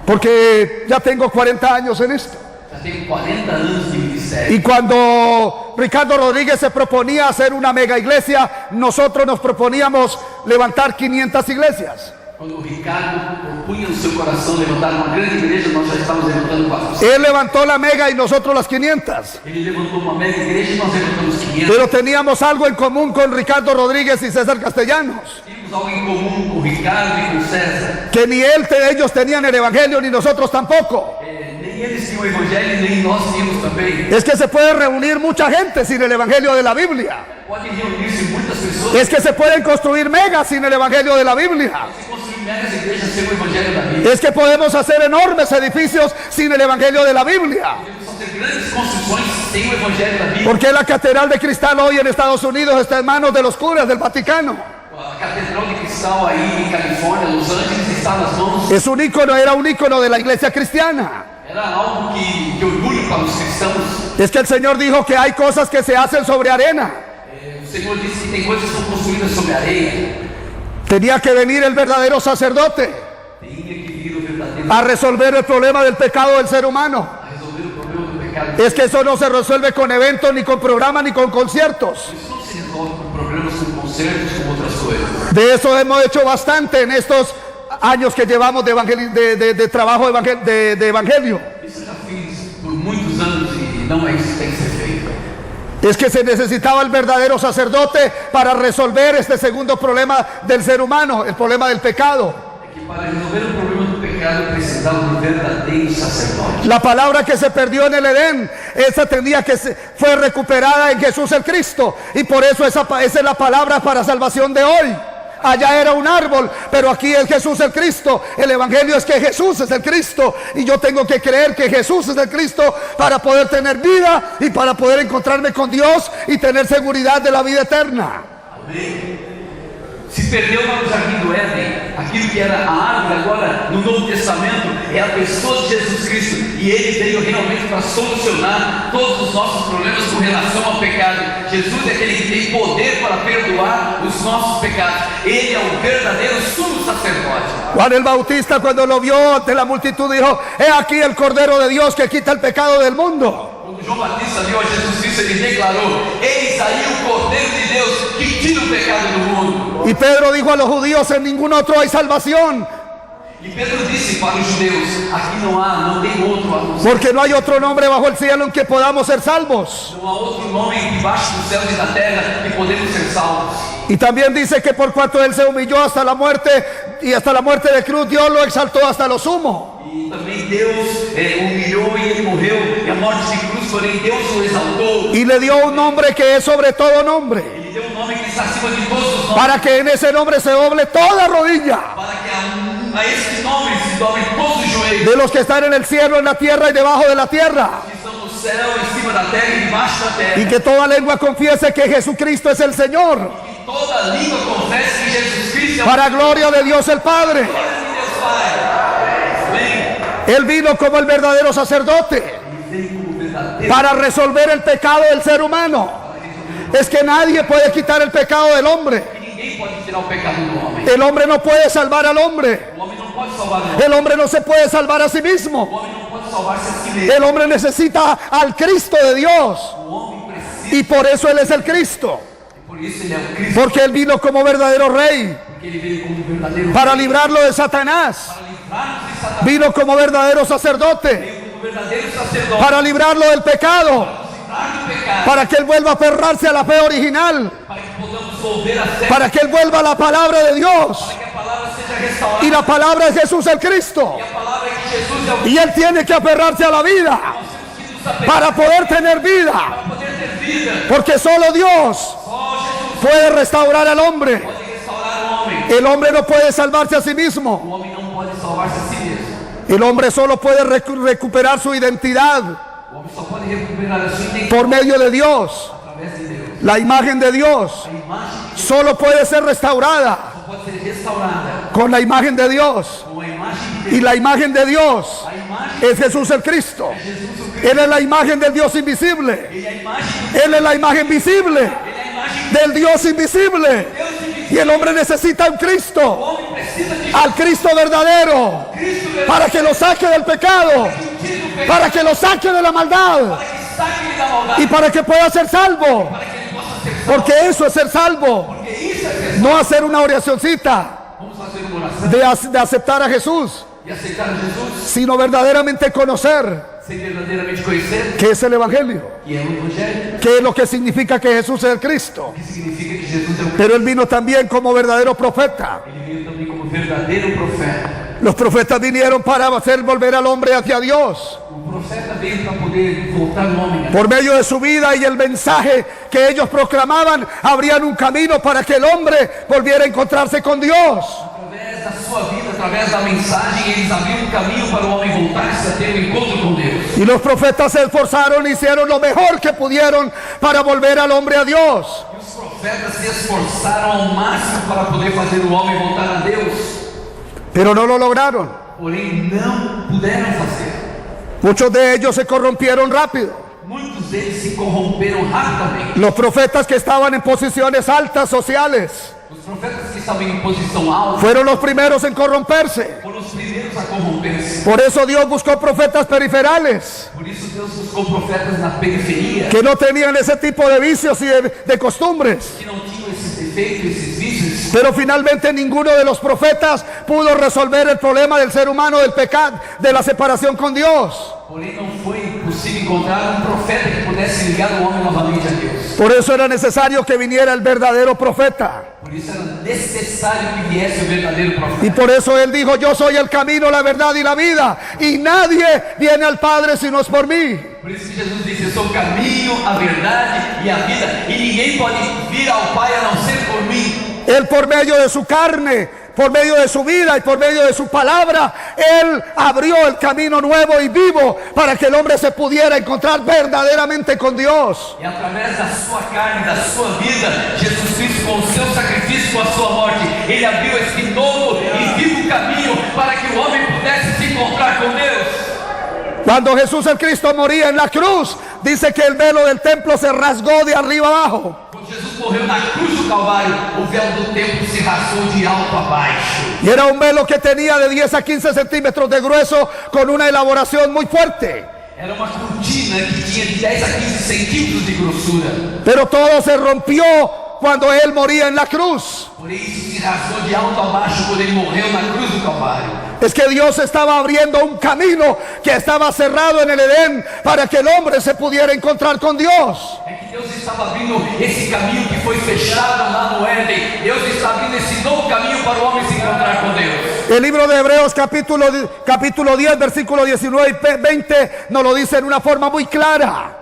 porque ya tengo 40 años en esto. Já tenho 40 anos de ministério. Y cuando Ricardo Rodríguez se proponía hacer una mega iglesia, nosotros nos proponíamos levantar 500 iglesias. Quando o Ricardo propunha no seu coração levantar uma grande igreja, nós já estávamos levantando 400. Él levantó la mega y nosotros las 500. Ele levantou uma mega igreja e nós levantamos 500. Pero teníamos algo en común con Ricardo Rodríguez y César Castellanos, Tínhamos algo em comum com o Ricardo e com o César. que ni ellos tenían el evangelio ni nosotros tampoco. Nem eles tinham o evangelho, nem nós tínhamos também. Es que se puede reunir mucha gente sin el evangelio de la Biblia. Podem reunir-se muitas pessoas. Es que se pueden construir megas sin el evangelio de la Biblia. Se construir megas igrejas sem o evangelho da Bíblia. Es que podemos hacer enormes edificios sin el evangelio de la Biblia. Podemos fazer grandes construções sem o evangelho da Bíblia. Porque la catedral de cristal hoy en Estados Unidos está en manos de los curas del Vaticano. A catedral de cristal aí em Califórnia, Los Angeles, está nas mãos. Es un ícono, era un ícono de la iglesia cristiana. Era algo que orgulho para os cristãos. Es que el Señor dijo que hay cosas que se hacen sobre arena. O Senhor disse que tem coisas que são construídas sobre areia. Tenía que venir el verdadero sacerdote Tinha que vir o verdadeiro a resolver el problema del pecado del ser humano. a resolver o problema do pecado. Es que eso no se resuelve con eventos, ni con programas, ni con conciertos. Isso não se resolve com programas, com concertos, com outras coisas. De eso hemos hecho bastante en estos años que llevamos de trabajo de evangelio. Isso eu já fiz por muitos anos e não é isso que tem que ser feito. Es que se necesitaba el verdadero sacerdote para resolver este segundo problema del ser humano, el problema del pecado. É que para resolver o problema do pecado precisava do verdadeiro sacerdote. La palabra que se perdió en el Edén, esa fue recuperada en Jesús el Cristo. Y por eso esa es la palabra para salvación de hoy. Allá era un árbol, pero aquí es Jesús el Cristo. El evangelio es que Jesús es el Cristo. Y yo tengo que creer que Jesús es el Cristo para poder tener vida y para poder encontrarme con Dios y tener seguridad de la vida eterna. Amém? Se perdeu lá no Jardim do Éden, aquilo que era a árvore, agora no Novo Testamento é a pessoa de Jesus Cristo, e ele veio realmente para solucionar todos os nossos problemas com relação ao pecado. Jesus é aquele que tem poder para perdoar os nossos pecados. Ele é o verdadeiro sumo sacerdote. Juan el Bautista, cuando lo vio ante la multitud, dijo: he aquí el Cordero de Dios que quita el pecado del mundo. Quando João Batista viu a Jesus Cristo, ele declarou: eis aí o Cordeiro de Deus que tira o pecado do mundo. Y Pedro dijo a los judíos: en ningún otro hay salvación, E Pedro disse para os judeus: aqui não tem outro a não ser. porque no hay otro nombre bajo el cielo en que podamos ser salvos. Não há outro nome debaixo dos céus e da terra que podemos ser salvos. Y también dice que por cuanto él se humilló hasta la muerte, y hasta la muerte de cruz, Dios lo exaltó hasta lo sumo. E também Deus humilhou e ele morreu, e a morte de cruz, porém Deus o exaltou. Y le dio un nombre que es sobre todo nombre, Ele deu um nome que está acima de todos os nomes, para que en ese nombre se doble toda rodilla, para que a esse nome se dobre todos os joelhos de los que están en el cielo, en la tierra y debajo de la tierra. que estão no céu, em cima da terra e debaixo da terra. Y que toda lengua confiese que Jesucristo es el Señor, Que toda língua confesse que Jesus Cristo é o para gloria de Dios el Padre. Glória de Deus Pai. Amém? Él vino como el verdadero sacerdote Ele veio como verdadeiro. para resolver el pecado del ser humano. Es que nadie puede quitar el pecado del hombre. Ninguém pode tirar o pecado do homem. El hombre no puede salvar al hombre. O homem não pode salvar o homem. El hombre no se puede salvar a sí O mismo. homem não pode salvar-se a si mesmo. El hombre necesita al Cristo de Dios. O homem precisa, Y por eso Él es el Cristo. por isso ele é o Cristo, Porque Él vino como verdadero rey porque ele veio como verdadeiro para librarlo de Satanás. para livrar-nos de Satanás, Vino como verdadero sacerdote veio como verdadeiro sacerdote para librarlo del pecado. livrar do pecado, Para que Él vuelva a aferrarse a la fe original. para que podamos volver a fé, Para que Él vuelva a la palabra de Dios. para que a palavra seja restaurada. Y la palabra es Jesús el Cristo. E a palavra é que Jesus é o Y Él tiene que aferrarse a la vida que nos apega para poder tener vida. para poder ter vida. Porque solo Dios Só Jesus puede restaurar al hombre. pode restaurar o homem. El hombre no puede salvarse a sí mismo. O homem não pode salvar-se a si mesmo. El hombre solo puede recuperar su identidad O homem só pode recuperar a sua identidade por medio de Dios. através de Deus. La imagen de Dios A imagem de solo puede ser restaurada Deus pode ser restaurada con la imagen de Dios. com a imagem de Deus. Y la imagen de Dios A imagem es Jesús el Cristo. Él es la imagen del Dios invisible. Él es la imagen visible del Dios invisible. Y el hombre necesita un Cristo, al Cristo verdadero, para que lo saque del pecado, para que lo saque de la maldad y para que pueda ser salvo. Porque eso es ser salvo, no hacer una oracioncita de aceptar a Jesús, sino verdaderamente conocer qué es el Evangelio, qué es lo que significa que Jesús es el Cristo. Pero Él vino también como verdadero profeta. Los profetas vinieron para hacer volver al hombre hacia Dios. Por medio de su vida y el mensaje que ellos proclamaban, abrían un camino para que el hombre volviera a encontrarse con Dios. Da sua vida, através da mensagem, eles abriram um caminho para o homem voltar-se a ter um encontro com Deus. Y los profetas se esforzaron, hicieron lo mejor que pudieron para volver al hombre a Dios. E os profetas se esforçaram ao máximo para poder fazer o homem voltar a Deus. Pero no lo lograron. Porém, não puderam fazer. Muchos de ellos se corrompieron rápido. Muitos deles se corromperam rapidamente. Los profetas que estaban en posiciones altas sociales Os profetas que estavam em posição alta fueron los primeros en corromperse. foram os primeiros a corromper-se. Por eso Dios buscó profetas periferales Por isso Deus buscou profetas na periferia, que no tenían ese tipo de vicios y de costumbres. que não tinham esses defeitos, esses vícios. Pero finalmente ninguno de los profetas pudo resolver el problema del ser humano, del pecado, de la separación con Dios. Porém, não foi possível encontrar um profeta que pudesse ligar o homem novamente a Deus. Por eso era necesario que viniera el verdadero profeta. Por isso era necessário que viesse o verdadeiro profeta. Y por eso Él dijo: yo soy el camino, la verdad y la vida, y nadie viene al Padre si no es por mí. Por isso que Jesus disse: eu sou o caminho, a verdade e a vida, e ninguém pode vir ao Pai a não ser por mim. Él, por medio de su carne, por medio de su vida y por medio de su palabra, Él abrió el camino nuevo y vivo para que el hombre se pudiera encontrar verdaderamente con Dios. E através da sua carne, da sua vida, Jesus Cristo, com o seu sacrifício, com a sua morte, Ele abriu esse novo e vivo caminho para que o homem pudesse se encontrar com Deus. Cuando Jesús el Cristo moría en la cruz, dice que el velo del templo se rasgó de arriba abajo. Quando Jesus morreu na cruz do Calvário, o véu do templo se rasgou de alto a baixo. Y era un velo que tenía de 10 a 15 centímetros de grueso, con una elaboración muy fuerte. Era uma cortina que tinha de 10 a 15 centímetros de grossura. Pero todo se rompió cuando Él moría en la cruz. Por isso se rasgou de alto a baixo quando Ele morreu na cruz do Calvário. Es que Dios estaba abriendo un camino que estaba cerrado en el Edén para que el hombre se pudiera encontrar con Dios. É que Deus estava abrindo esse caminho que foi fechado lá no Éden. Deus está abrindo esse novo caminho para o homem se encontrar com Deus. El libro de Hebreos capítulo 10, versículo 19 y 20 nos lo dice en una forma muy clara.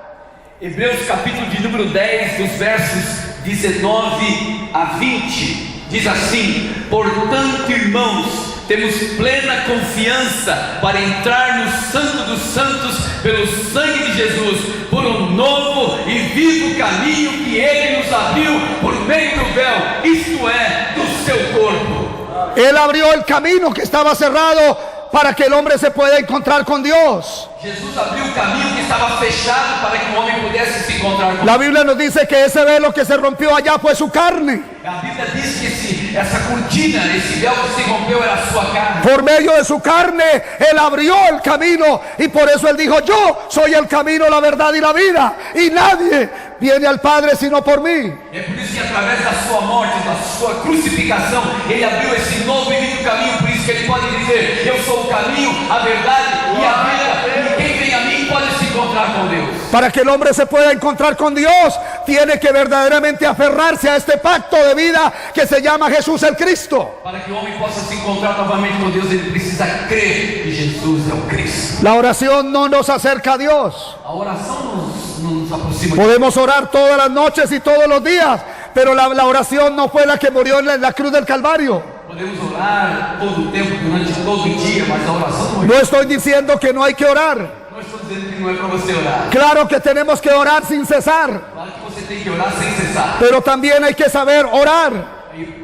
Hebreus capítulo de número 10, dos versos 19 a 20, diz assim: portanto, irmãos, temos plena confiança para entrar no Santo dos Santos pelo sangue de Jesus, por um novo e vivo caminho que Ele nos abriu por meio do véu, isto é, do seu corpo. Él abrió el camino que estaba cerrado para que el hombre se pueda encontrar con Dios. Jesus abriu o caminho que estava fechado para que o homem pudesse se encontrar com La Deus. Biblia nos dice que ese velo que se rompió allá fue su carne. A Bíblia diz que essa cortina, esse véu que se rompeu era a sua carne. Por medio de su carne, Él abrió el camino. Y por eso Él dijo: yo soy el camino, la verdad y la vida, y nadie viene al Padre sino por mí. É por isso que através da sua morte, da sua crucificação, Ele abriu esse novo e vivo caminho. Por isso que Ele pode dizer: eu sou o caminho, a verdade e a vida, e quem vem a mim pode se encontrar com Deus. Para que el hombre se pueda encontrar con Dios, tiene que verdaderamente aferrarse a este pacto de vida que se llama Jesús el Cristo. Para que o homem possa se encontrar novamente com Deus, ele precisa crer que Jesus é o Cristo. La oración no nos acerca a Dios. A oração nos aproxima de Podemos orar todas las noches y todos los días, pero la oración no fue la que murió en la cruz del Calvario. Podemos orar todo o tempo, durante todo o dia, mas a oração não é. No estoy diciendo que no hay que orar. Não estou dizendo que não é para você orar. Claro que tenemos que orar sin cesar, Claro que você tem que orar sem cessar. pero también hay que saber orar.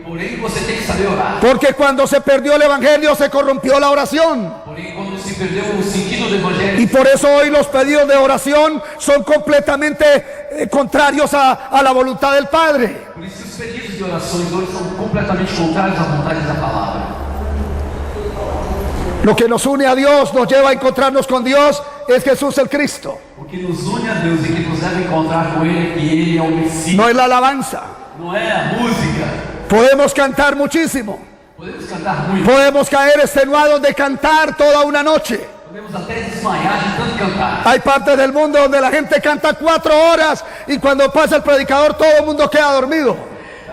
Porém, você tem que saber orar. Porque cuando se perdió el Evangelio se corrompió la oración. Porém, quando se se perdeu o sentido do evangelho. Y por eso hoy los pedidos de oración son completamente contrarios a la voluntad del Padre. Por isso os pedidos de orações hoje são completamente contrários à vontade da palavra. Lo que nos une a Dios, nos lleva a encontrarnos con Dios, es Jesús el Cristo. O que nos une a Deus e que nos leva a encontrar com Ele é que Ele é o Messias. No es la alabanza. Não é a música. Podemos cantar muchísimo. Podemos cantar muito. Podemos caer extenuados de cantar toda una noche. Podemos até desmaiar de tanto cantar. Hay partes del mundo donde la gente canta 4 horas y cuando pasa el predicador todo el mundo queda dormido.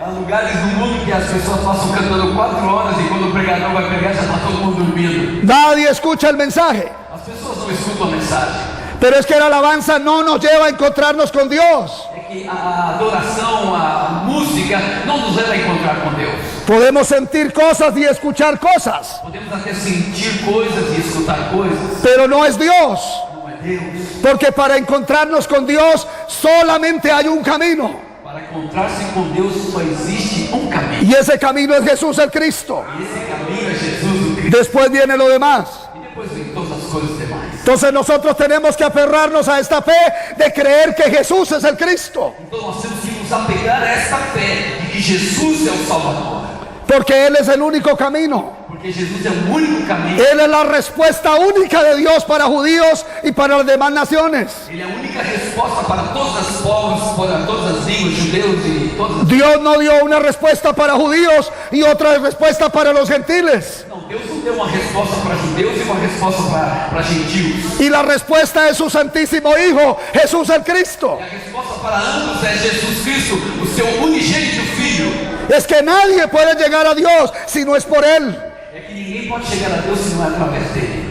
Há lugares no mundo que as pessoas passam cantando 4 horas e quando o pregador vai pregar já está todo mundo dormindo. Nadie escucha el mensaje. As pessoas não escutam a mensagem. Pero es que la alabanza no nos lleva a encontrarnos con Dios. É que a adoração, a música não nos leva a encontrar com Deus. Podemos sentir cosas y escuchar cosas, Podemos até sentir coisas e escutar coisas. pero no es Dios. Não é Deus. Porque para encontrarnos con Dios solamente hay un camino. Para encontrar-se com Deus só existe um caminho. Y ese camino es Jesús el Cristo. E esse caminho é Jesus o Cristo. Después viene lo demás. E depois vem todas as coisas demais. Entonces nosotros tenemos que aferrarnos a esta fe de creer que Jesús es el Cristo. Então nós temos que nos apegar a esta fé de que Jesus é o Salvador. Porque Él es el único camino. Porque Jesus é o único caminho. Él es la respuesta única de Dios para judíos y para las demás naciones. Ele é a única resposta para todos os povos, para todas as línguas, judeus e todas as... Dios no dio una respuesta para judíos y otra respuesta para los gentiles. Não, Deus não deu uma resposta para judeus e uma resposta para gentios. Y la respuesta es su santísimo Hijo, Jesús el Cristo. E a resposta para ambos é Jesus Cristo, o seu unigênito Filho. Es que nadie puede llegar a Dios si no es por Él. É que ninguém pode chegar a Deus se não é através dele.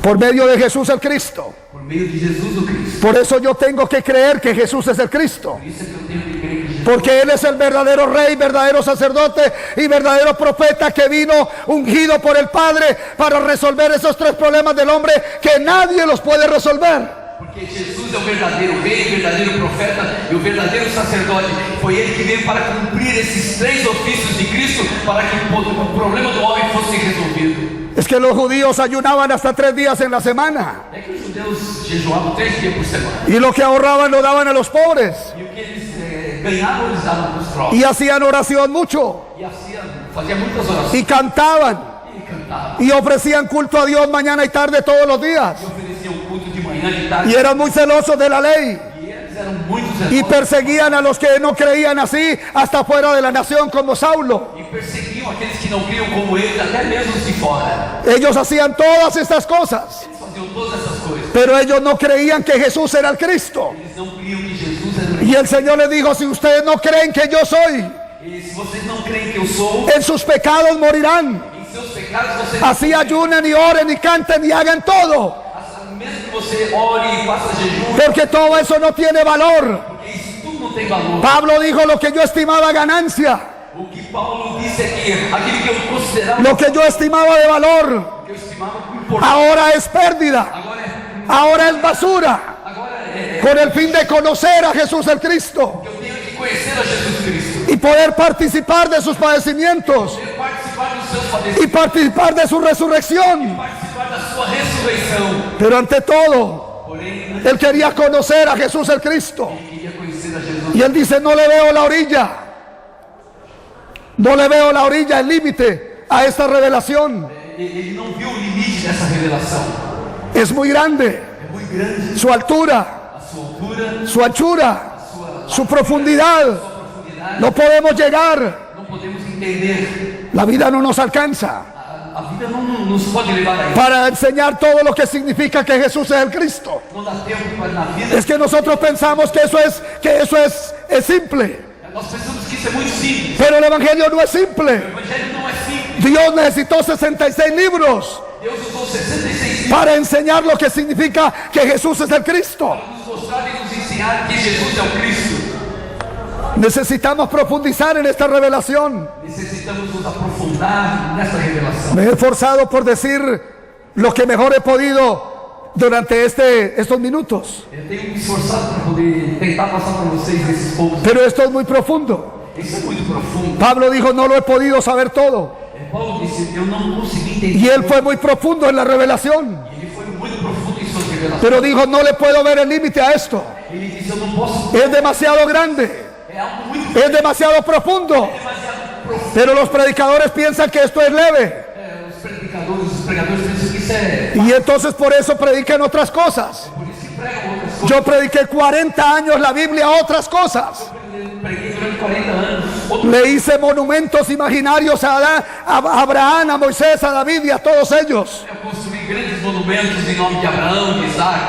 Por medio de Jesús el Cristo. Por meio de Jesus o Cristo. Por eso yo tengo que creer que Jesús es el Cristo. Por isso é que eu tenho que crer que Jesus Porque Él es el verdadero rey, verdadero sacerdote y verdadero profeta que vino ungido por el Padre para resolver esos 3 problemas del hombre que nadie los puede resolver. Porque Jesus é o verdadeiro rei, o verdadeiro profeta e o verdadeiro sacerdote. Foi ele que veio para cumprir esses 3 ofícios de Cristo para que o problema do homem fosse resolvido. Es que los judíos ayunaban hasta 3 días en la semana. É que os judeus jejuavam 3 dias por semana. Y lo que ahorraban lo daban a los pobres. E o que eles ganhavam, eles davam para os pobres. Y hacían oración mucho. E fazia muitas orações. Y cantaban. E cantavam. Y ofrecían culto a Dios mañana y tarde todos los días. E ofereciam culto de manhã, de tarde. Y eran muy celosos de la lei. E eles eram muito Y zelosos. perseguían a los que no creían así hasta fuera de la nación como Saulo. E perseguiam aqueles que não criam como eles, até mesmo de fora. Ellos hacían todas estas cosas. Eles faziam todas essas coisas. Pero ellos no creían que Jesús era el Cristo. Eles não criam que Jesus era o Cristo. Y el Señor les dijo, si ustedes no creen que yo soy, E se vocês não creem que eu sou, en sus pecados morirán. em seus pecados vocês Así ayunen y oren y canten y hagan todo. mesmo que você ore e faça jejum, Porque todo eso no tiene valor. porque isso tudo não tem valor. Pablo dijo lo que yo estimaba ganancia, O que Paulo disse é que aquilo que eu considerava, lo que yo estimaba de valor, que eu estimava como importante, ahora es pérdida, ahora es basura, agora con el fin de conocer a Jesús el Cristo eu tenho que conhecer a Jesus Cristo, y poder participar de sus padecimientos poder participar dos seus y padecimentos, participar de su resurrección. participar da sua ressurreição. Pero ante todo, Porém, él quería conocer a Jesús el Cristo. ele queria conhecer a Jesus. Y él dice, no le veo la orilla. No le veo la orilla, el límite a esta revelación. Ele não viu o limite dessa revelação. Es muy grande. É muito grande Su altura, a sua altura, su anchura, su profundidad. a sua profundidade. No podemos llegar. Não podemos entender. La vida no nos alcanza A vida não nos pode levar a isso. para enseñar todo lo que significa que Jesús es el Cristo. Não dá tempo para na vida. Es que nosotros pensamos que eso es simple. Nós pensamos que isso é muito simples. Pero el Evangelio no es O simple. Evangelho não é simples. Dios necesitó 66 libros Deus usou 66 livros para enseñar lo que significa que Jesús es el Cristo. para nos mostrar e nos ensinar que Jesus é o Cristo. Necesitamos profundizar en esta revelación. Necessitamos nos aprofundar nessa revelação. Me he esforzado por decir lo que mejor he podido durante estos minutos. Eu tenho me esforçado para poder tentar passar para vocês esses pontos. Pero esto es muy profundo. Isso é muito profundo. Pablo dijo, no lo he podido saber todo. Paulo disse, eu não consegui entender. Y él fue muy profundo en la revelación. Ele revelação. Pero dijo, no le puedo ver el límite a esto. Ele disse, eu não posso. Es demasiado grande, É algo muito es demasiado profundo. demasiado profundo. Pero los predicadores piensan que esto es leve. Os pregadores pensam que isso é. Y entonces por eso predican otras cosas. Por isso que pregam outras coisas. Yo prediqué 40 años la Biblia a otras cosas. Preguei durante 40 anos. Le hice monumentos imaginarios a Adán, a Abraham, a Moisés, a David y a todos ellos. Eu construí grandes monumentos em nome de Abraão, de Isaac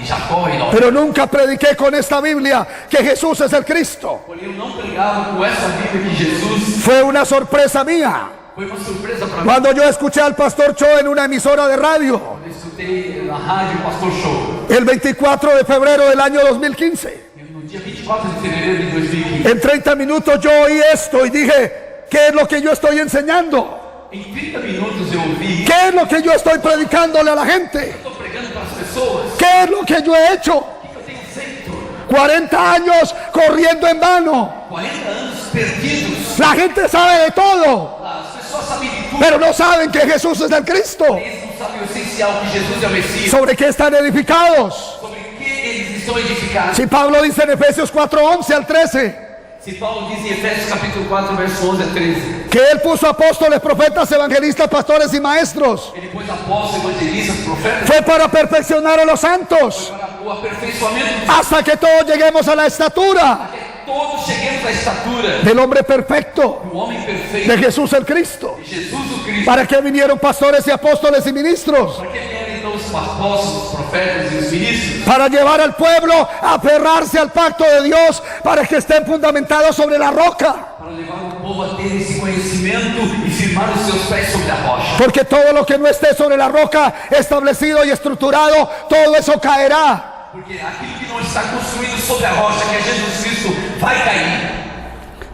e Jacó e Noé. Pero nunca prediqué con esta Biblia que Jesús es el Cristo. Porém, eu não pregava com essa Bíblia que Jesus. Fue una sorpresa mía Foi uma surpresa para mim. cuando yo escuché al pastor Cho en una emisora de radio Eu escutei na rádio o Pastor Show. el 24 de febrero del año 2015. No dia 24 de fevereiro de 2015. En 30 minutos yo oí esto y dije, ¿qué es lo que yo estoy enseñando? Em 30 minutos eu ouvi. ¿Qué es lo que yo estoy predicándole a la gente? Estou pregando para as pessoas. ¿Qué es lo que yo he hecho? O que eu tenho feito? 40 años corriendo en vano. 40 anos perdidos. La gente sabe de todo, As pessoas sabem de tudo. pero no saben que Jesús es el Cristo. Eles não sabem o essencial, que Jesus é o Messias. ¿Sobre qué están edificados? Sobre que eles estão edificados. Si Pablo dice en Efesios 4:11 al 13 Se Paulo diz em Efésios capítulo 4, verso 11 a 13. que él puso apóstoles, profetas, evangelistas, pastores y maestros, Ele pôs apóstolos, evangelistas, profetas fue para perfeccionar a los santos para o aperfeiçoamento hasta que todos lleguemos a la estatura para que todos cheguemos à estatura del hombre perfecto, do homem perfeito, de Jesús el Cristo. de Jesus o Cristo. ¿Para qué vinieron pastores y apóstoles y ministros? Para que vieram então os apóstolos, os profetas e os ministros? Para llevar al pueblo a aferrarse al pacto de Dios, para que estén fundamentados sobre la roca. Para levar o povo a ter esse conhecimento e firmar os seus pés sobre a rocha. Porque todo lo que no esté sobre la roca, establecido y estructurado, todo eso caerá. Porque aquilo que não está construído sobre a rocha, que é Jesus Cristo, vai cair.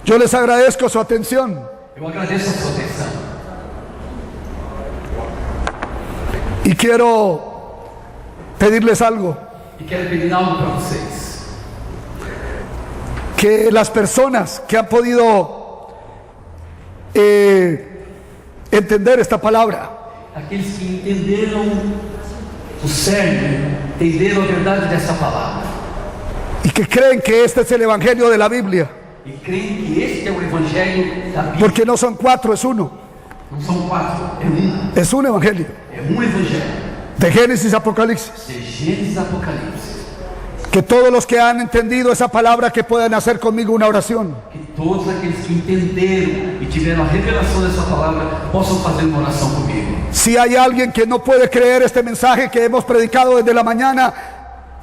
Yo les agradezco su atención. Eu agradeço a sua atenção. Y quiero pedirles algo. E quero pedir algo para vocês. Que las personas que han podido entender esta palabra, Aqueles que entenderam o cerne, entenderam a verdade dessa palavra. y que creen que este es el evangelio de la Biblia, E creem que este é o evangelho da Bíblia. porque no son 4, es uno. Não são 4, é um. Es un evangelio. É um evangelho. De Génesis a Apocalipsis. De Gênesis a Apocalipse. Que todos los que han entendido esa palabra, que puedan hacer conmigo una oración. Que todos aqueles que entenderam e tiveram a revelação dessa palavra possam fazer uma oração comigo. Si hay alguien que no puede creer este mensaje que hemos predicado desde la mañana,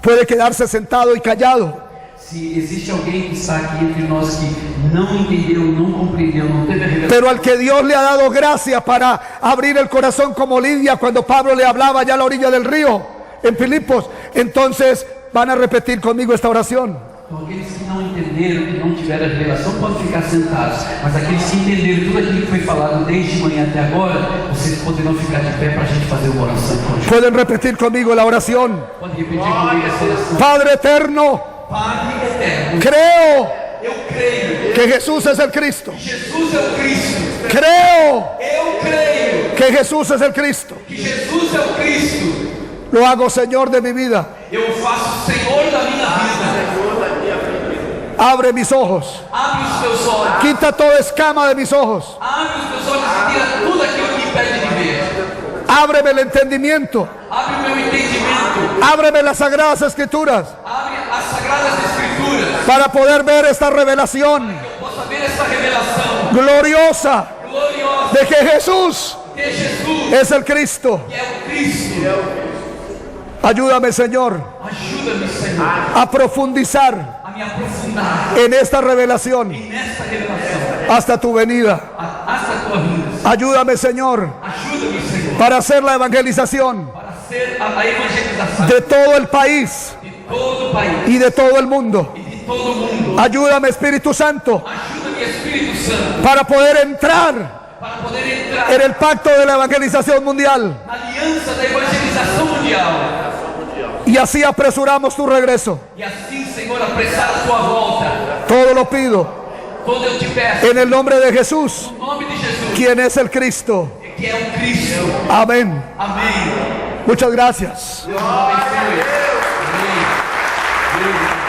puede quedarse sentado y callado. Se existe alguém que está aqui entre nós que não entendeu, não compreendeu, não teve a revelação, Pero al que Dios le ha dado gracia para abrir el corazón como Lidia cuando Pablo le hablaba allá a la orilla del río en Filipos, entonces van a repetir conmigo esta oración. então aqueles que não entenderam, que não tiveram a revelação, podem ficar sentados. Mas aqueles que entenderam tudo aquilo que foi falado desde manhã até agora, vocês poderão ficar de pé para a gente fazer uma oração conjunta. Pueden repetir conmigo la oración. Pode repetir comigo essa oração. Padre eterno, Pai eterno, creo eu creio que Jesús es el Cristo. que Jesus é o Cristo. Creo Eu creio que Jesús es el Cristo. que Jesus é o Cristo. Lo hago Señor de mi vida. Eu faço Senhor da minha vida. Abre mis ojos. Abre os teus olhos. Quita toda escama de mis ojos. Abre os teus olhos e tira tudo aquilo que impede de ver. Ábreme el entendimiento. Abre o meu entendimento. Ábreme las sagradas escrituras Abre as sagradas escrituras. para poder ver esta revelación Eu possa ver essa revelação gloriosa gloriosa de que Jesús de Jesus, es el Cristo. que é o Cristo. Ayúdame, Señor, Ajuda-me, Senhor, a profundizar a me aprofundar en esta revelación nesta revelação hasta tu venida. hasta a tua vinda. Ayúdame, Señor, Ajuda-me, Senhor, para hacer la evangelización para ser a evangelização de todo el país de todo o país y de todo el mundo. e de todo o mundo. Ayúdame, Espíritu Santo, Ajuda-me, Espírito Santo, para poder entrar para poder entrar en el pacto de la evangelización mundial. na aliança da evangelização mundial. Y así apresuramos tu regreso. E assim, Senhor, apressar a tua volta. Todo lo pido Todo eu te peço, en el nombre de Jesús, em nome de Jesus, quien es el Cristo. que é o Cristo. Amén. Amém. Muchas gracias. Deus nos abençoe. Amém. Deus